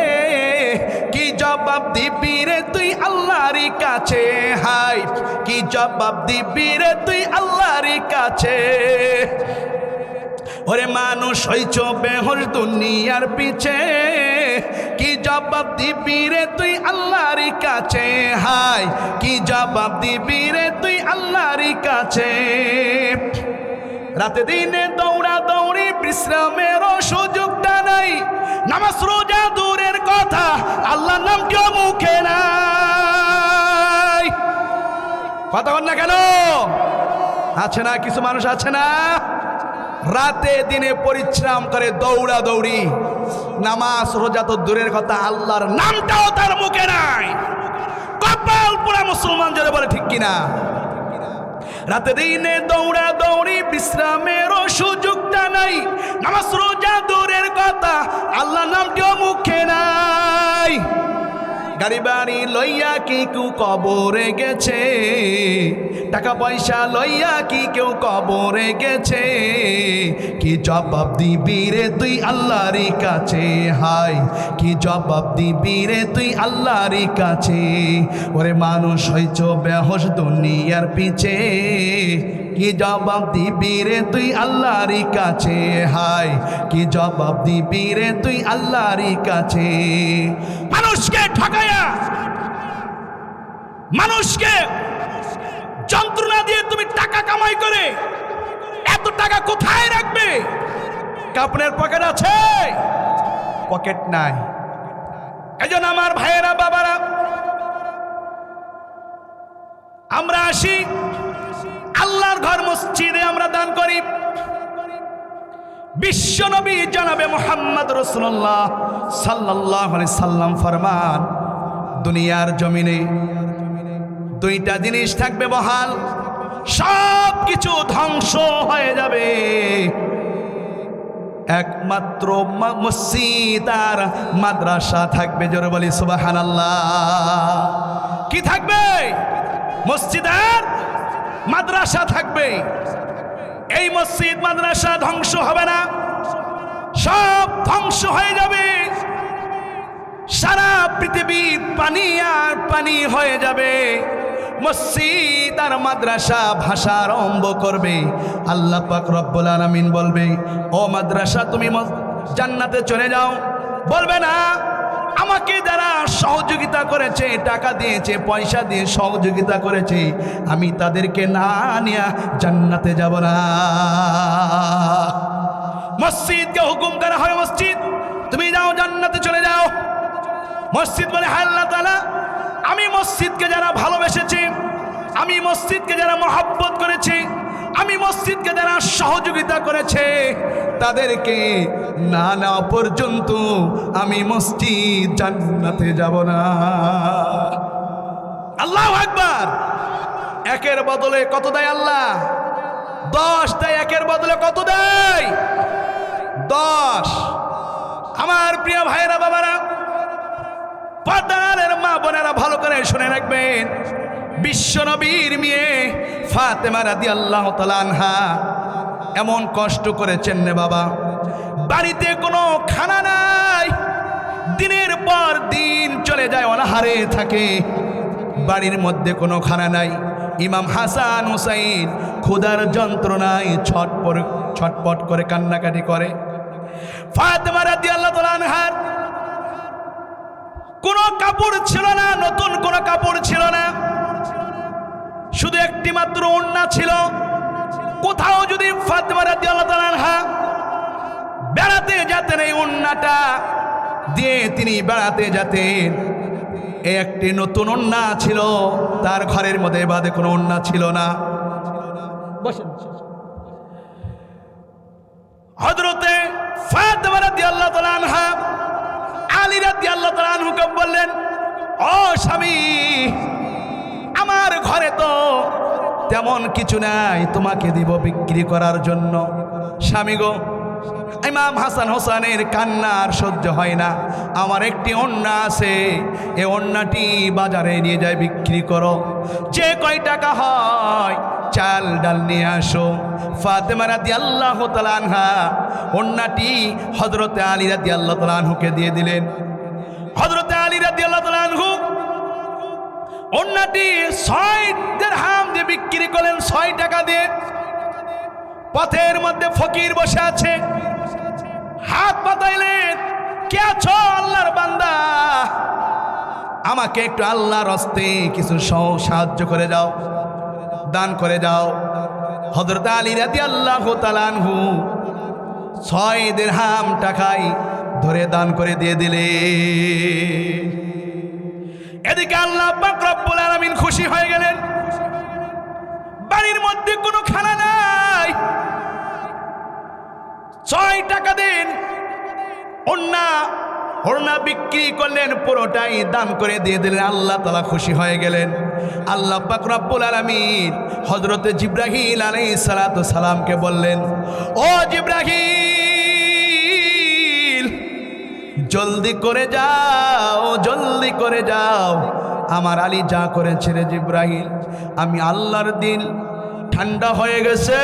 কি জবাব দিবি রে তুই আল্লাহর কাছে? হাই, কি জবাব দিবি রে তুই আল্লাহর কাছে? ওরে মানুষ হইছ বেহুশ দুনিয়ার পিছে, কি জবাব দিবি রে তুই আল্লাহর কাছে? হাই, কি জবাব দিবি রে তুই আল্লাহর কাছে? রাতে দিনে দৌড়া দৌড়ি, বিশ্রামেরও সুযোগটা নাই, নামাজ রোজা দূরের কথা, আল্লাহর নাম কেউ মুখে নাই। কথা বল না কেন? আছে না কিছু মানুষ, আছে না রাতে দিনে পরিশ্রম করে, দৌড়া দৌড়ি, নামাজ রোজা তো দূরের কথা, আল্লাহর নামটাও তার মুখে নাই। কপাল পুরা মুসলমান, যারা বলে ঠিক কিনা। রাতে দিনে দৌড়া দৌড়ি, বিশ্রামেরও সুযোগটা নাই, নামাজ রোজা দূরের কথা, আল্লাহর নামটিও মুখে নাই। গাড়ি বাড়ি লইয়া কি কেউ কবরে গেছে, টাকা পয়সা লইয়া কি কেউ কবরে গেছে? কি জবাব দিবি রে তুই আল্লাহর কাছে? হাই, কি জবাব দিবি রে তুই আল্লাহর কাছে? ওরে মানুষ হইছ বেহুশ দুনিয়ার পিছে, কি জবাব দিবি রে তুই আল্লাহর কাছে? হাই, কি জবাব দিবি রে তুই আল্লাহর কাছে? মানুষকে ঠকায়া, মানুষকে যন্ত্রণা দিয়ে তুমি টাকা কামাই করে এত টাকা কোথায় রাখবে? কাপড়ের পকেট আছে? পকেট নাই। এজন্য আমার ভাইয়েরা বাবারা, আমরা আসি আল্লাহর ঘর মসজিদে, আমরা দান করি। বিশ্ব নবী জনাবে মুহাম্মদ রাসূলুল্লাহ সাল্লাল্লাহু আলাইহি সাল্লাম ফরমান, দুনিয়ার জমিনে 2টা জিনিস থাকবে বহাল, সব কিছু ধ্বংস হয়ে যাবে, একমাত্র মসজিদ আর মাদ্রাসা থাকবে। জোরে বলি সুবহানাল্লাহ। কি থাকবে? মসজিদ আর মাদ্রাসা থাকবে। এই মসজিদ মাদ্রাসা ধ্বংস হবে না, সব ধ্বংস হয়ে যাবে। সারা পৃথিবী পানি আর পানি হয়ে যাবে। মসজিদ আর মাদ্রাসা ভাষা আরম্ভ করবে। আল্লাহ পাক রব্বুল আলামিন বলবে, ও মাদ্রাসা তুমি জান্নাতে চলে যাও। বলবে না, আমাকে যারা সহযোগিতা করেছে, টাকা দিয়েছে, পয়সা দিয়ে সহযোগিতা করেছে, আমি তাদেরকে না নিয়ে জান্নাতে যাব না। মসজিদকে হুকুম করা হয়, মসজিদ তুমি যাও, জান্নাতে চলে যাও। মসজিদ বলে, হ্যাঁ আল্লাহ তাআলা, আমি মসজিদকে যারা ভালোবেসেছি, আমি মসজিদকে যারা মহব্বত করেছি, আমি মসজিদকে যারা সহযোগিতা করেছে, তাদেরকে না নেওয়া পর্যন্ত আমি মসজিদ জান্নাতে যাব না। আল্লাহু আকবার। একের বদলে কত দেয় আল্লাহ? 10 দেয়। একের বদলে কত দেয়? 10। আমার প্রিয় ভাইয়েরা, বাবারা, পর্দার মা বোনেরা, ভালো করে শুনে রাখবেন। বিশ্ব নবীর মেয়ে ফাতেমা রাদিয়াল্লাহু তাআলা আনহা এমন কষ্ট করেছেন রে বাবা, বাড়িতে কোনো খানা নাই, দিনের পর দিন চলে যায়, অনাহারে থাকে, বাড়ির মধ্যে কোনো খানা নাই। ইমাম হাসান হুসাইন ক্ষুধার যন্ত্রণায় ছটপট করে কান্নাকাটি করে। ফাতেমা রাদিয়াল্লাহু তাআলা আনহার কোনো কাপড় ছিল না, নতুন কোনো কাপড় ছিল না, শুধু একটি মাত্র ওড়না ছিল। কোথাও যদি ফাতেমা রাদিয়াল্লাহু তাআলা আনহা বেড়াতে যেতেন, এই ওড়নাটা দিয়ে তিনি বেড়াতে যেতেন। এই একটি নতুন ওড়না ছিল তার ঘরের মধ্যে, বাদে কোনো ওড়না ছিল না। হযরতে ফাতেমা রাদিয়াল্লাহু তাআলা আনহা আলী রাদিয়াল্লাহু তাআলা আনহুকে বললেন, ও স্বামী, আমার ঘরে তো তেমন কিছু নাই, তোমাকে দিব বিক্রি করার জন্য। স্বামী গো, ইমাম হাসান হোসেনের কান্না আর সহ্য হয় না, আমার একটি ওড়না আছে, এই ওড়নাটি বাজারে নিয়ে যায় বিক্রি করো, যে কয় টাকা হয় চাল ডাল নিয়ে আসো। ফাতেমা রাদিয়াল্লাহু তাআলা আনহা ওড়নাটি হযরতে আলী রাদিয়াল্লাহু তাআলা আনহুকে দিয়ে দিলেন। হযরতে আলী রাদিয়াল্লাহু তাআলা আনহু ওড়নাটি 6 দিরহাম দিয়ে বিক্রি করলেন, 6 টাকা দিয়ে। পথের মধ্যে ফকির বসে আছে, হাত পাতাইলেন, কে আছো? আল্লাহর বান্দা, আমাকে একটু আল্লাহর হস্তে কিছু সাহায্য করে যাও, দান করে যাও। হযরত আলী রাদিয়াল্লাহু তাআলা আনহু 6 দিরহাম টাকায় ধরে দান করে দিয়ে দিলে। এদিকে আল্লাহ পাক রব্বুল আলামিন খুশি হয়ে গেলেন, বাড়ির মধ্যে কোনো খানা নাই, 6 টাকা দিন ওড়না বিক্রি করলেন, পুরোটাই দান করে দিয়ে দিলেন। আল্লাহ তাআলা খুশি হয়ে গেলেন। আল্লাহ পাক রব্বুল আলামিন হযরতে জিবরাইল আলাইহিস সালাতু সালামকে বললেন, ও জিবরাইল, জলদি করে যাও, জলদি করে যাও, আমার আলী যা করেছে রে জিবরাইল, আমি আল্লাহর দিল ঠান্ডা হয়ে গেছে,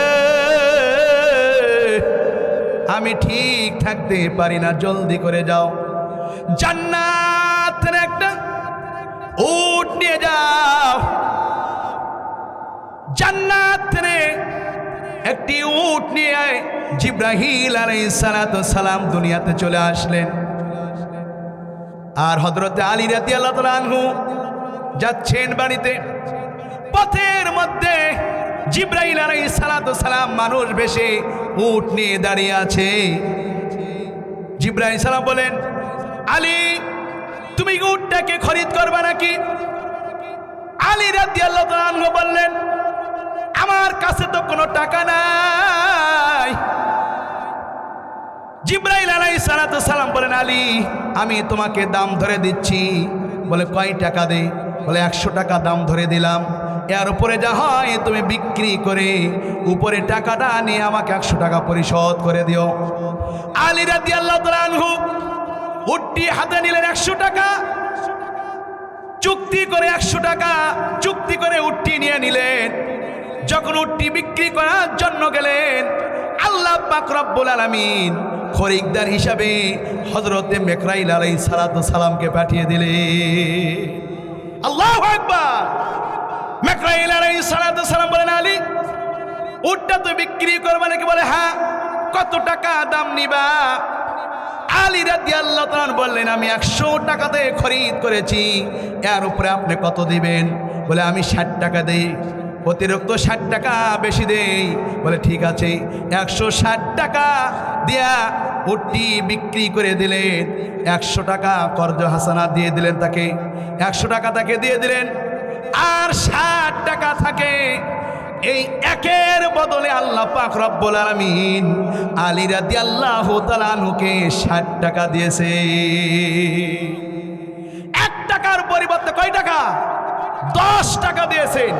আমি ঠিক থাকতে পারি না, জলদি করে যাও। জান্নাতের একটা উট নিয়ে যাও, জান্নাতের একটি উট নিয়ে জিবরাইল আলাইহিস সালাতু সালাম দুনিয়াতে চলে আসলেন। আর হযরতে আলী রাদিয়াল্লাহু তাআলা আনহু যাচ্ছেন বাড়িতে, পথের মধ্যে জিবরাইল আলাইহিস সালাতু সালাম মানুষ বেশে উট নিয়ে দাঁড়িয়ে আছে। জিবরাইল সালাম বলেন, আলী, তুমি উটটাকে খরিদ করবে নাকি? আলী রাদিয়াল্লাহু তাআলা আনহু বললেন, আমার কাছে তো কোনো টাকা নাই। জিবরাইল আলাইহিস সালাতু সালাম বলেন, আলী, আমি তোমাকে দাম ধরে দিচ্ছি। বলে, কয় টাকা দে? বলে, 100 টাকা দাম ধরে দিলাম, এর উপরে যা হয় তুমি বিক্রি করে উপরে টাকাটা নিয়ে আমাকে 100 টাকা পরিশোধ করে দিও। আলী রাদিয়াল্লাহু তাআলা আনহু উটটি হাতে নিলেন, 100 টাকা চুক্তি করে, 100 টাকা চুক্তি করে উটটি নিয়ে নিলেন। যখন উটটি বিক্রি করার জন্য গেলেন, আল্লাহ পাক রব্বুল আলামিন খরিদদার হিসাবে হযরতে মিকরাইল আলাইহিস সালাতু সালামকে পাঠিয়ে দিলেন। আল্লাহু আকবার। মিকরাইল আলাইহিস সালাতু সালাম বলেন, আলী, উটটা তো বিক্রি করবে নাকি? বলে, হ্যাঁ। কত টাকা দাম নিবা? আলী রাদিয়াল্লাহু তাআলা বললেন, আমি 100 টাকাতে খরিদ করেছি, এর উপরে আপনি কত দিবেন? বলে, আমি 60 টাকা দেই, অতিরিক্ত 60 টাকা বেশি দেই। বলে, ঠিক আছে। 160 টাকা দিয়া উটটি বিক্রি করে দিলেন। 100 টাকা কর্জ হাসানা দিয়ে দিলেন তাকে, 100 টাকা তাকে দিয়ে দিলেন, আর 60 টাকা থাকে। এই একের বদলে আল্লাহ পাক রব্বুল আলামিন আলী রাদিয়াল্লাহু তাআলা আনহুকে 60 টাকা দিয়েছে। 1 টাকার পরিবর্তে কয় টাকা? 10 টাকা দিয়েছেন,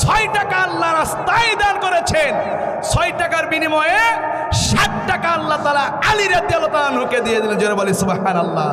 6 টাকা আল্লাহ রাস্তায় দান করেছেন, 6 টাকার বিনিময়ে 60 টাকা আল্লাহ তাআলা আলী রাদিয়াল্লাহু তাআলাকে দিয়ে দিলেন। জোরে বলি সুবহানাল্লাহ।